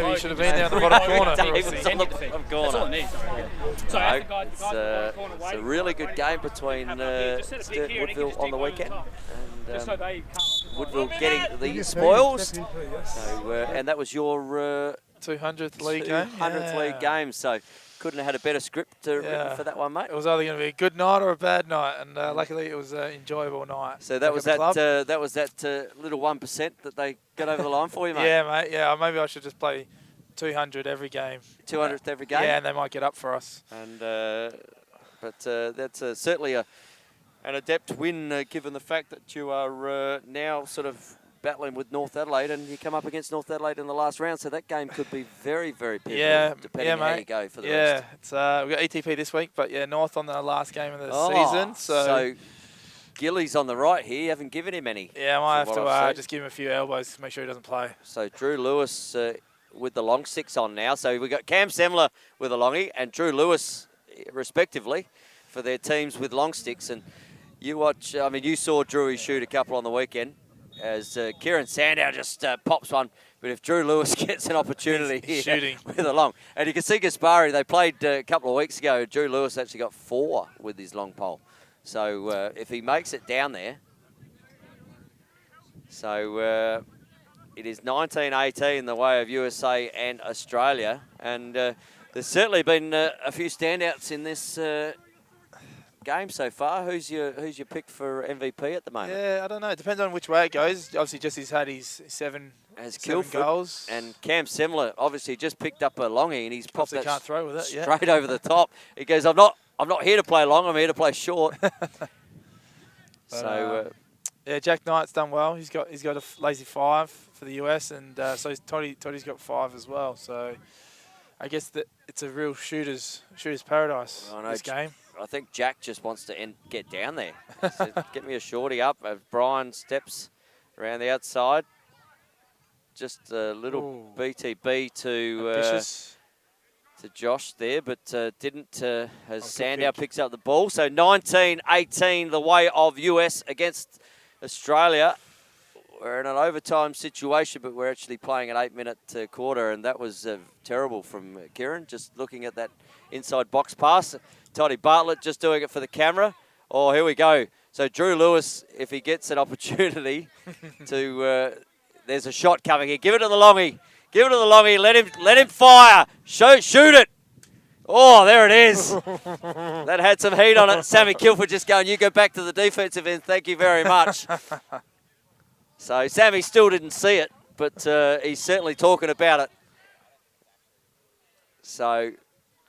he should have been down the bottom corner. Dave was on the bottom corner. It's a really good game between Sturt and Woodville on the weekend. And Woodville getting the spoils. So, and that was your 200th league game. 200th league game. So couldn't have had a better script written for that one, mate. It was either going to be a good night or a bad night, and luckily it was an enjoyable night. So that was that little 1% that they got over the line for you, mate. Yeah, mate. Yeah, maybe I should just play 200 every game. 200th every game. Yeah, and they might get up for us. And but that's certainly an adept win, given the fact that you are now sort of battling with North Adelaide, and you come up against North Adelaide in the last round, so that game could be very, very pivotal, depending on how you go for the rest. It's we've got ETP this week, but North on the last game of the season. So Gillies on the right here. You haven't given him any. Yeah, I might have to just give him a few elbows to make sure he doesn't play. So Drew Lewis with the long sticks on now. So we've got Cam Semler with a longie and Drew Lewis, respectively, for their teams with long sticks. And you watch, I mean, you saw Drewy shoot a couple on the weekend as Kieran Sandow just pops one. But if Drew Lewis gets an opportunity here shooting with a long, and you can see Gaspari, they played a couple of weeks ago. Drew Lewis actually got 4 with his long pole. So if he makes it down there, so it is 19-18 the way of USA and Australia. And there's certainly been a few standouts in this game so far. Who's your pick for MVP at the moment? Yeah, I don't know. It depends on which way it goes. Obviously, Jesse's had his seven goals. And Cam Semler obviously just picked up a longie and he's popped that can't throw with it, straight over the top. He goes, I'm not here to play long, I'm here to play short. Yeah, Jack Knight's done well. He's got a lazy 5 for the US, and so Toddy's got 5 as well. So I guess that it's a real shooter's paradise, this game. I think Jack just wants to get down there. So get me a shorty up. Brian steps around the outside. Just a little BTB to Josh there, but didn't as Sandow picks up the ball. So 19-18 the way of US against Australia. We're in an overtime situation, but we're actually playing an 8-minute quarter, and that was terrible from Kieran, just looking at that inside box pass. Toddy Bartlett just doing it for the camera. Oh, here we go. So Drew Lewis, if he gets an opportunity to, there's a shot coming here. Give it to the longie. Give it to the longie. Let him fire. Shoot it. Oh, there it is. That had some heat on it. Sammy Kilford just going, you go back to the defensive end. Thank you very much. So Sammy still didn't see it, but he's certainly talking about it. So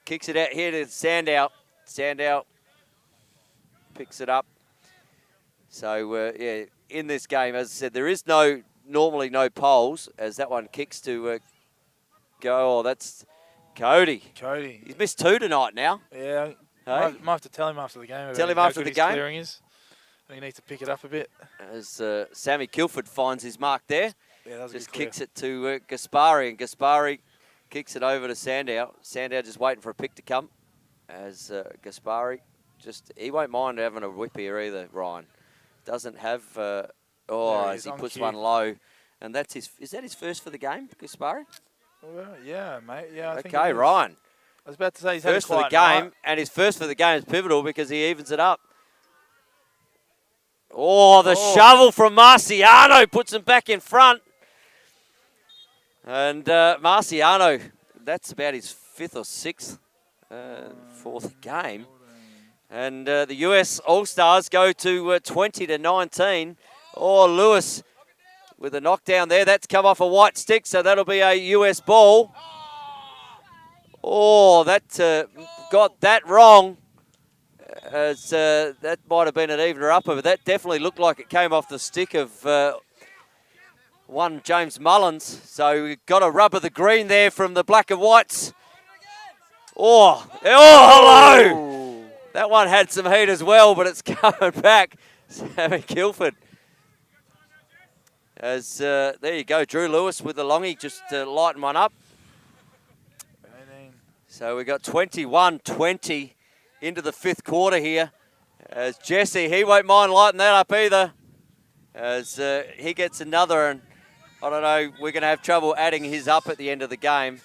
kicks it out here to Sandow. Sandow picks it up. So, yeah, in this game, as I said, there is normally no poles as that one kicks to go. Oh, that's Cody. He's missed 2 tonight now. Yeah, hey? might have to tell him after the game. Tell him after the game. Clearing is. I think he needs to pick it up a bit. As Sammy Kilford finds his mark there. Yeah, that was just kicks it to Gaspari, and Gaspari kicks it over to Sandow. Sandow just waiting for a pick to come. As Gaspari, he won't mind having a whip here either, Ryan. Doesn't have, as he puts one low. And that's is that his first for the game, Gaspari? Well, yeah, mate. Yeah, I think okay, Ryan. I was about to say he's first for the game, and his first for the game is pivotal because he evens it up. Oh, the shovel from Marciano puts him back in front. And Marciano, that's about his 5th or 6th for the game. And the US All-Stars go to 20-19. Oh, Lewis with a knockdown there. That's come off a white stick, so that'll be a US ball. Oh, that got that wrong. As that might have been an evener upper, but that definitely looked like it came off the stick of one James Mullins. So we've got a rub of the green there from the black and whites. Oh, hello! That one had some heat as well, but it's coming back. Sammy Kilford. As there you go, Drew Lewis with the longie, just lighten one up. 18. So we got 21-20 into the 5th quarter here. As Jesse, he won't mind lighting that up either. As he gets another, and I don't know, we're going to have trouble adding his up at the end of the game.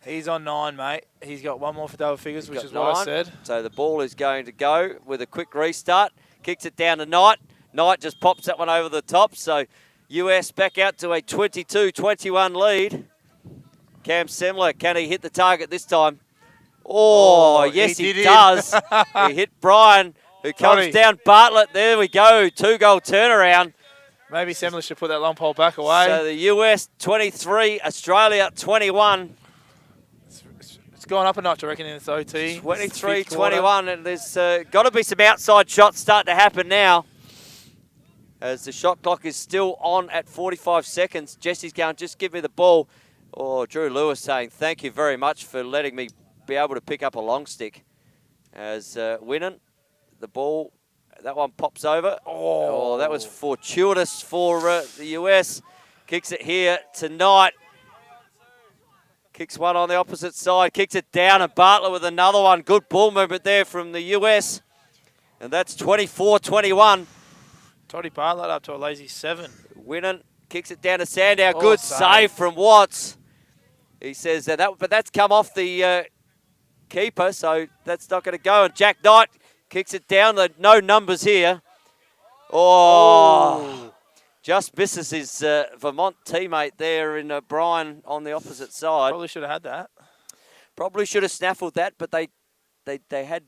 He's on 9, mate. He's got one more for double figures, which is what I said. So the ball is going to go with a quick restart. Kicks it down to Knight. Knight just pops that one over the top. So US back out to a 22-21 lead. Cam Semler, can he hit the target this time? Oh, yes, he does. He hit Brian, who comes down. Bartlett, there we go. 2-goal turnaround. Maybe Semler should put that long pole back away. So the US 23, Australia 21. It's gone up a notch, I reckon, in this OT. 23-21, and there's got to be some outside shots starting to happen now. as the shot clock is still on at 45 seconds. Jesse's going, just give me the ball. Oh, Drew Lewis saying, thank you very much for letting me be able to pick up a long stick. As Winnan, the ball, that one pops over. Oh, that was fortuitous for the US. Kicks it here tonight. Kicks one on the opposite side, kicks it down, and Bartlett with another one. Good ball movement there from the US. And that's 24-21. Toddy Bartlett up to a lazy 7. Winnan kicks it down to Sandow. Good save from Watts. He says but that's come off the keeper, so that's not going to go. And Jack Knight kicks it down. No numbers here. Oh. Just misses his Vermont teammate there in Brian on the opposite side. Probably should have had that. Probably should have snaffled that, but they had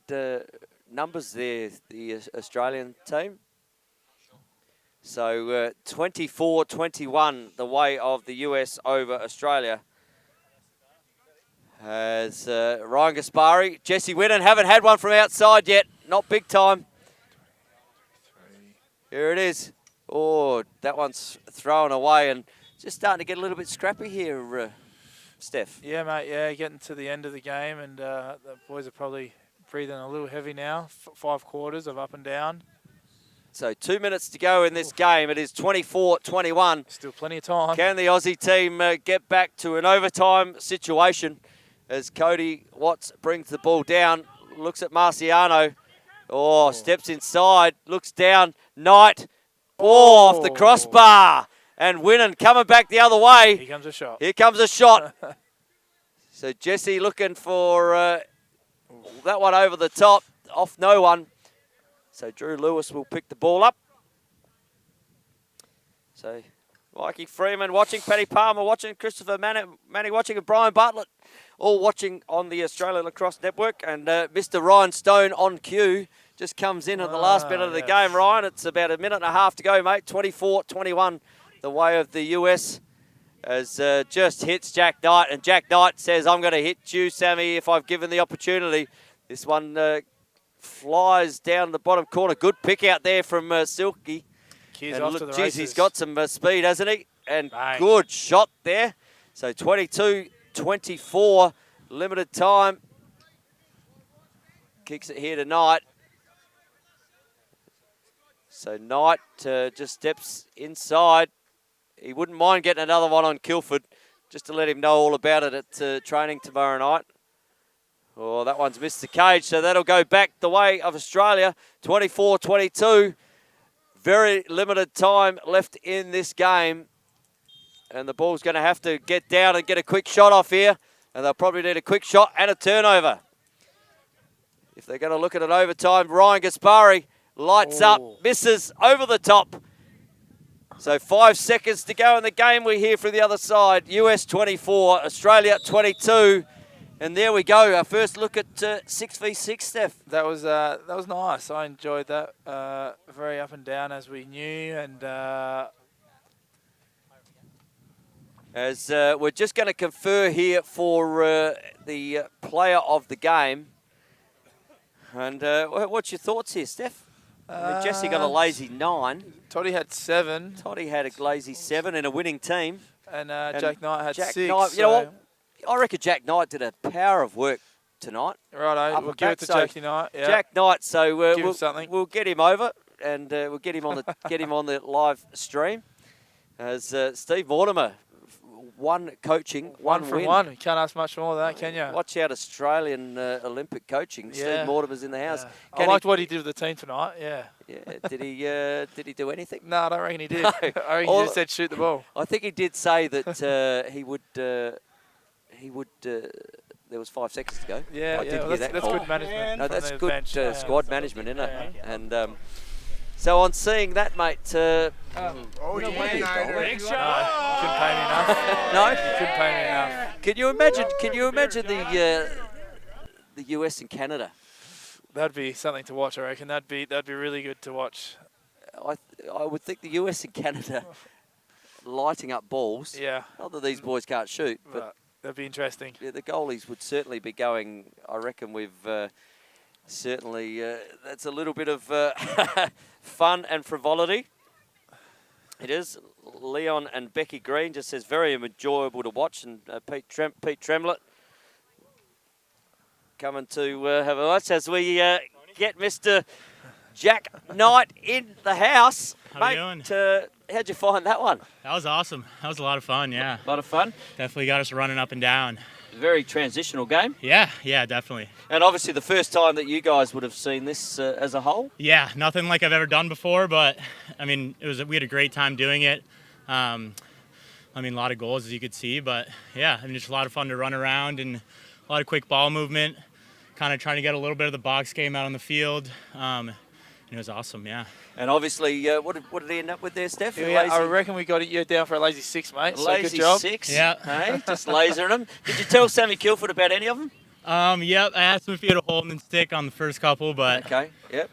numbers there, the Australian team. So 24-21 the way of the US over Australia. As Ryan Gaspari, Jesse Winnan haven't had one from outside yet. Not big time. Here it is. Oh, that one's thrown away and just starting to get a little bit scrappy here, Steph. Yeah, mate, yeah, getting to the end of the game, and the boys are probably breathing a little heavy now. 5 quarters of up and down. So 2 minutes to go in this game. It is 24-21. Still plenty of time. Can the Aussie team get back to an overtime situation as Cody Watts brings the ball down, looks at Marciano. Oh, steps inside, looks down. Knight. Off the crossbar. And Winnan coming back the other way. Here comes a shot. Here comes a shot. So Jesse looking for that one over the top. Off no one. So Drew Lewis will pick the ball up. So Mikey Freeman watching, Paddy Palmer watching, Christopher Manning watching, and Brian Bartlett all watching on the Australian Lacrosse Network. And Mr. Ryan Stone on cue. Just comes in at the last minute of the game, Ryan. It's about a minute and a half to go, mate. 24-21 the way of the US. As just hits Jack Knight. And Jack Knight says, I'm going to hit you, Sammy, if I've given the opportunity. This one flies down the bottom corner. Good pick out there from Silky. Keys off to the geez, he's got some speed, hasn't he? And bang. Good shot there. So 22-24, limited time. Kicks it here to Knight. So Knight just steps inside. He wouldn't mind getting another one on Kilford just to let him know all about it at training tomorrow night. Oh, that one's missed the cage, so that'll go back the way of Australia. 24-22. Very limited time left in this game. And the ball's going to have to get down and get a quick shot off here. And they'll probably need a quick shot and a turnover. If they're going to look at an overtime, Ryan Gaspari lights up, misses over the top. So 5 seconds to go in the game. We hear from the other side. US 24, Australia 22. And there we go. Our first look at 6v6, Steph. That was nice. I enjoyed that. Very up and down as we knew. And as we're just going to confer here for the player of the game. And what's your thoughts here, Steph? I mean, Jesse got a lazy 9. Toddy had 7. Toddy had a lazy 7 in a winning team. And Jack Knight had Jack 6. Knight, you know what? I reckon Jack Knight did a power of work tonight. Righto, we'll give it to Jackie Knight. Yeah. Jack Knight, so we'll get him over and we'll get him on the live stream. As Steve Mortimer, one coaching, one from win. one. You can't ask much more than that, can you? Watch out, Australian Olympic coaching. Yeah. Steve Mortimer's in the house. Yeah. I liked what he did with the team tonight. Yeah. Yeah. Did he do anything? No, I don't reckon he did. No. I reckon he just said shoot the ball. I think he did say that he would. There was 5 seconds to go. Yeah, I did hear that that's call. good management. No, that's good bench. squad management, isn't it? And so on seeing that, mate. Couldn't pay me enough. No, couldn't pay me enough. Can you imagine the US and Canada? That'd be something to watch. I reckon that'd be really good to watch. I would think the US and Canada lighting up balls. Yeah. Not that these boys can't shoot, but that'd be interesting. Yeah, the goalies would certainly be going. I reckon we've certainly that's a little bit of fun and frivolity. It is. Leon and Becky Green just says very enjoyable to watch, and Pete Tremlett coming to have a watch as we get Mr. Jack Knight in the house. How Mate, you doing? How'd you find that one? That was awesome. That was a lot of fun, yeah. A lot of fun. Definitely got us running up and down. Very transitional game. Yeah, definitely. And obviously the first time that you guys would have seen this as a whole. Yeah, nothing like I've ever done before, but I mean, we had a great time doing it. I mean, a lot of goals as you could see, but yeah, I mean, just a lot of fun to run around and a lot of quick ball movement, kind of trying to get a little bit of the box game out on the field. And it was awesome, yeah. And obviously, what did he end up with there, Steph? Yeah, I reckon we got you down for a lazy 6, mate. Lazy so good job. 6. Yeah. Hey, just lasering them. Did you tell Sammy Kilford about any of them? Yep, I asked him if he had a hold and stick on the first couple, but Okay. Yep.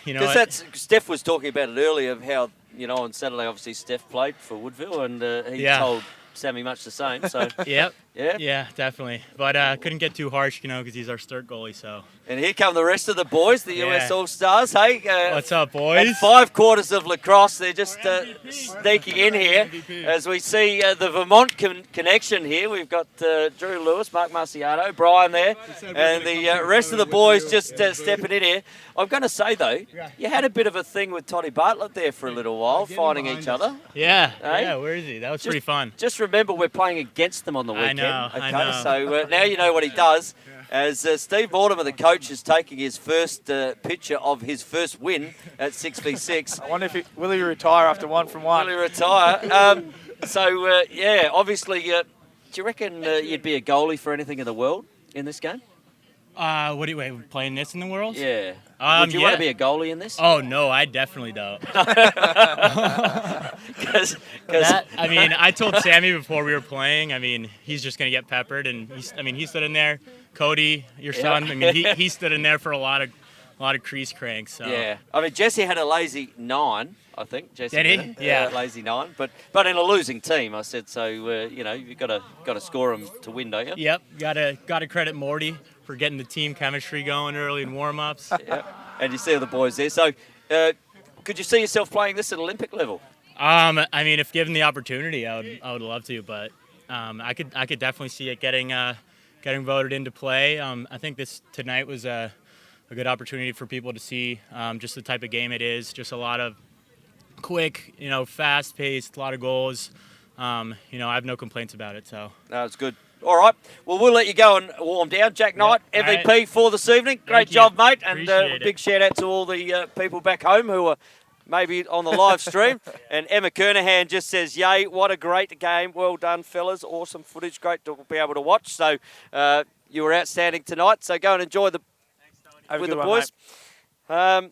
you know, Because that's Steph was talking about it earlier of how on Saturday obviously Steph played for Woodville and he told Sammy much the same. So yep. yeah. Yeah, definitely. But couldn't get too harsh, because he's our start goalie. So. And here come the rest of the boys, the US Yeah. All-Stars. Hey, What's up, boys? at 5 quarters of lacrosse, they're just sneaking in here as we see the Vermont connection here. We've got Drew Lewis, Mark Marciano, Brian there, and the rest of the boys just stepping in here. I'm going to say, though, you had a bit of a thing with Toddy Bartlett there for a little while, fighting each other. Yeah. Hey? Yeah. Where is he? That was pretty fun. Just remember, we're playing against them on the weekend. I know. So now you know what he does. As Steve Mortimer, the coach, is taking his first picture of his first win at 6v6. I wonder if will he retire after 1 from 1? Will he retire? Obviously, do you reckon you'd be a goalie for anything in the world in this game? What do you playing this in the world? Yeah. Would you want to be a goalie in this? Oh no, I definitely don't. Because I mean, I told Sammy before we were playing. I mean, he's just gonna get peppered, and he stood in there. Cody, your son. I mean, he stood in there for a lot of crease cranks. So. yeah. I mean, Jesse had a lazy 9. I think Jesse Did he? Bennett. Yeah. Lazy 9, but in a losing team, I said so. You've got to score them to win, don't you? Yep. Gotta credit Morty for getting the team chemistry going early in warm-ups. Yeah. And you see all the boys there. So, could you see yourself playing this at Olympic level? I mean, if given the opportunity, I would love to, but I could definitely see it getting voted into play. I think tonight was a good opportunity for people to see just the type of game it is. Just a lot of quick, fast-paced, a lot of goals. I have no complaints about it. So. No, it's good. All right. Well, we'll let you go and warm down. Jack Knight, MVP right. for this evening. Great Thank job, you. mate. And Appreciate big it. shout out to all the people back home who are maybe on the live stream. And Emma Kernahan just says, yay, what a great game. Well done, fellas. Awesome footage. Great to be able to watch. So you were outstanding tonight. So go and enjoy with the boys. There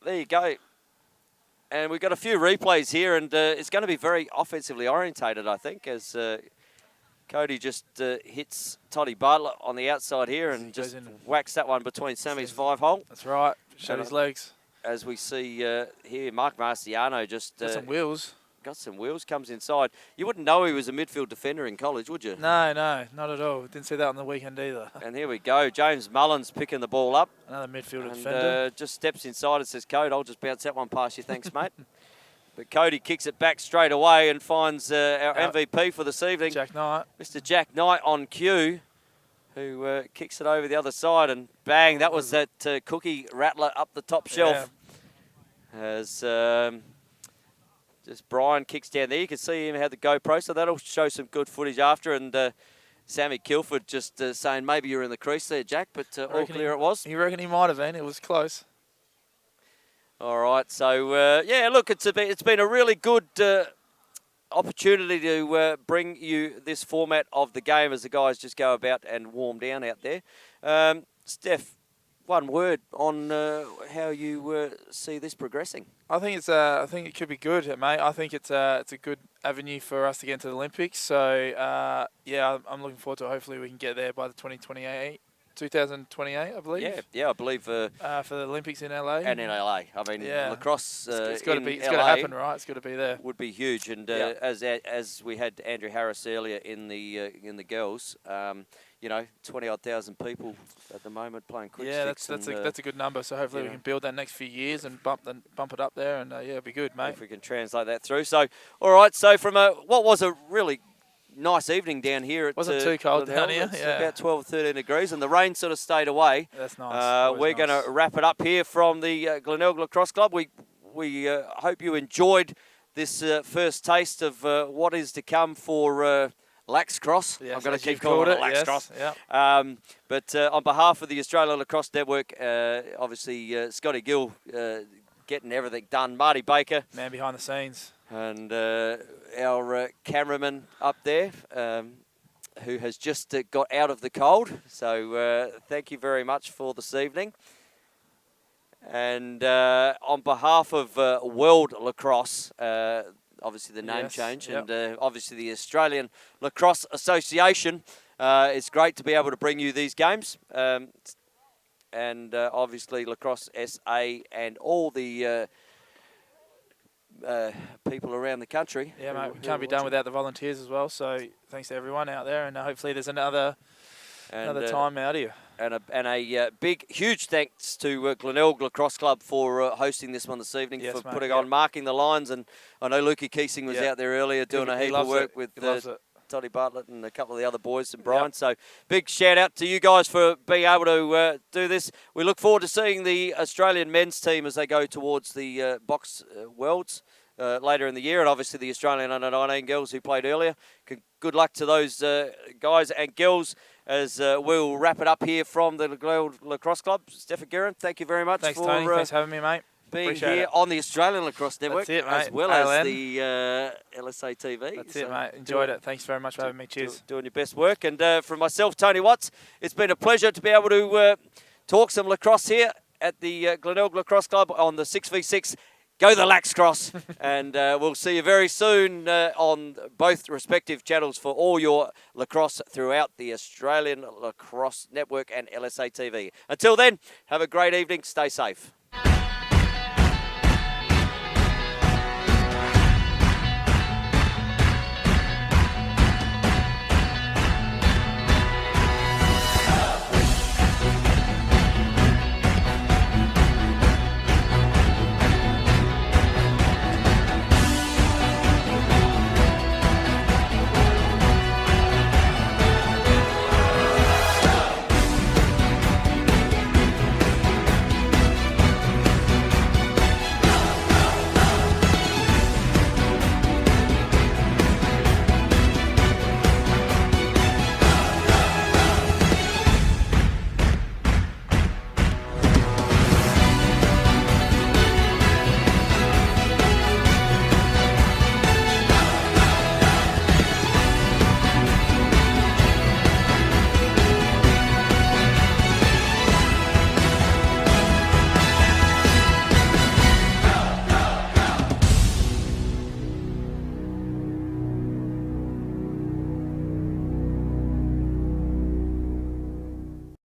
you go. And we've got a few replays here, and it's going to be very offensively orientated, I think, as Cody just hits Toddy Bartlett on the outside here and just whacks that one between Sammy's 5-hole. That's right. Shut his legs. As we see here, Mark Marciano just Got some wheels. Comes inside. You wouldn't know he was a midfield defender in college, would you? No, not at all. Didn't see that on the weekend either. And here we go. James Mullins picking the ball up. Another midfield And defender. just steps inside and says, Cody, I'll just bounce that one past you. Thanks, mate. But Cody kicks it back straight away and finds our MVP for this evening. Jack Knight. Mr. Jack Knight on cue, who kicks it over the other side, and bang, that was that cookie rattler up the top shelf. As just Brian kicks down there. You can see him had the GoPro, so that'll show some good footage after. And Sammy Kilford just saying maybe you're in the crease there, Jack, but all clear it was. You reckon he might have been? It was close. All right, so yeah, look, it's been a really good opportunity to bring you this format of the game as the guys just go about and warm down out there. Steph, one word on how you see this progressing. I think it could be good, mate. I think it's a good avenue for us to get into the Olympics. So yeah, I'm looking forward to it. Hopefully we can get there by the 2028 2028, I believe. Yeah, I believe. For the Olympics in LA. And in LA. I mean, lacrosse it's got to be. It's got to happen, right? It's got to be there. Would be huge. And as we had Andrew Harris earlier in the girls, 20,000 odd people at the moment playing quick sticks. Yeah, that's a good number. So hopefully we can build that next few years and bump it up there, and it'll be good, mate. If we can translate that through. So, all right. So from what was a really nice evening down here. Wasn't too cold down here. It's about 12 or 13 degrees, and the rain sort of stayed away. That's nice. We're going to wrap it up here from the Glenelg Lacrosse Club. We hope you enjoyed this first taste of what is to come for Lacrosse. Yes, I'm going to keep calling it Lacrosse. Yes, yep. But on behalf of the Australian Lacrosse Network, obviously Scotty Gill getting everything done. Marty Baker. Man behind the scenes. And our cameraman up there, who has just got out of the cold. So thank you very much for this evening. And on behalf of World Lacrosse, obviously the name change, and obviously the Australian Lacrosse Association, it's great to be able to bring you these games. And obviously Lacrosse SA and all the people around the country. Yeah, mate, we can't be done without the volunteers as well. So thanks to everyone out there, and hopefully there's another time out here. And a big, huge thanks to Glenelg Lacrosse Club for hosting this one this evening, for putting on, marking the lines. And I know Lukey Keesing was out there earlier doing a heap of work with Toddy Bartlett and a couple of the other boys and Brian. So big shout out to you guys for being able to do this. We look forward to seeing the Australian men's team as they go towards the Box Worlds later in the year, and obviously the Australian under-19 girls who played earlier. Good luck to those guys and girls as we'll wrap it up here from the Glenelg Lacrosse Club. Stefan Guerin, thank you very much. Thanks, Tony. Thanks for having me, mate. Being Appreciate here it. on the Australian Lacrosse Network, as well as the LSA TV. That's it, mate. Enjoyed it. Thanks very much for having me. Cheers. Doing your best work. And from myself, Tony Watts, it's been a pleasure to be able to talk some lacrosse here at the Glenelg Lacrosse Club on the 6v6. Go the Lacrosse. And we'll see you very soon on both respective channels for all your lacrosse throughout the Australian Lacrosse Network and LSA TV. Until then, have a great evening. Stay safe.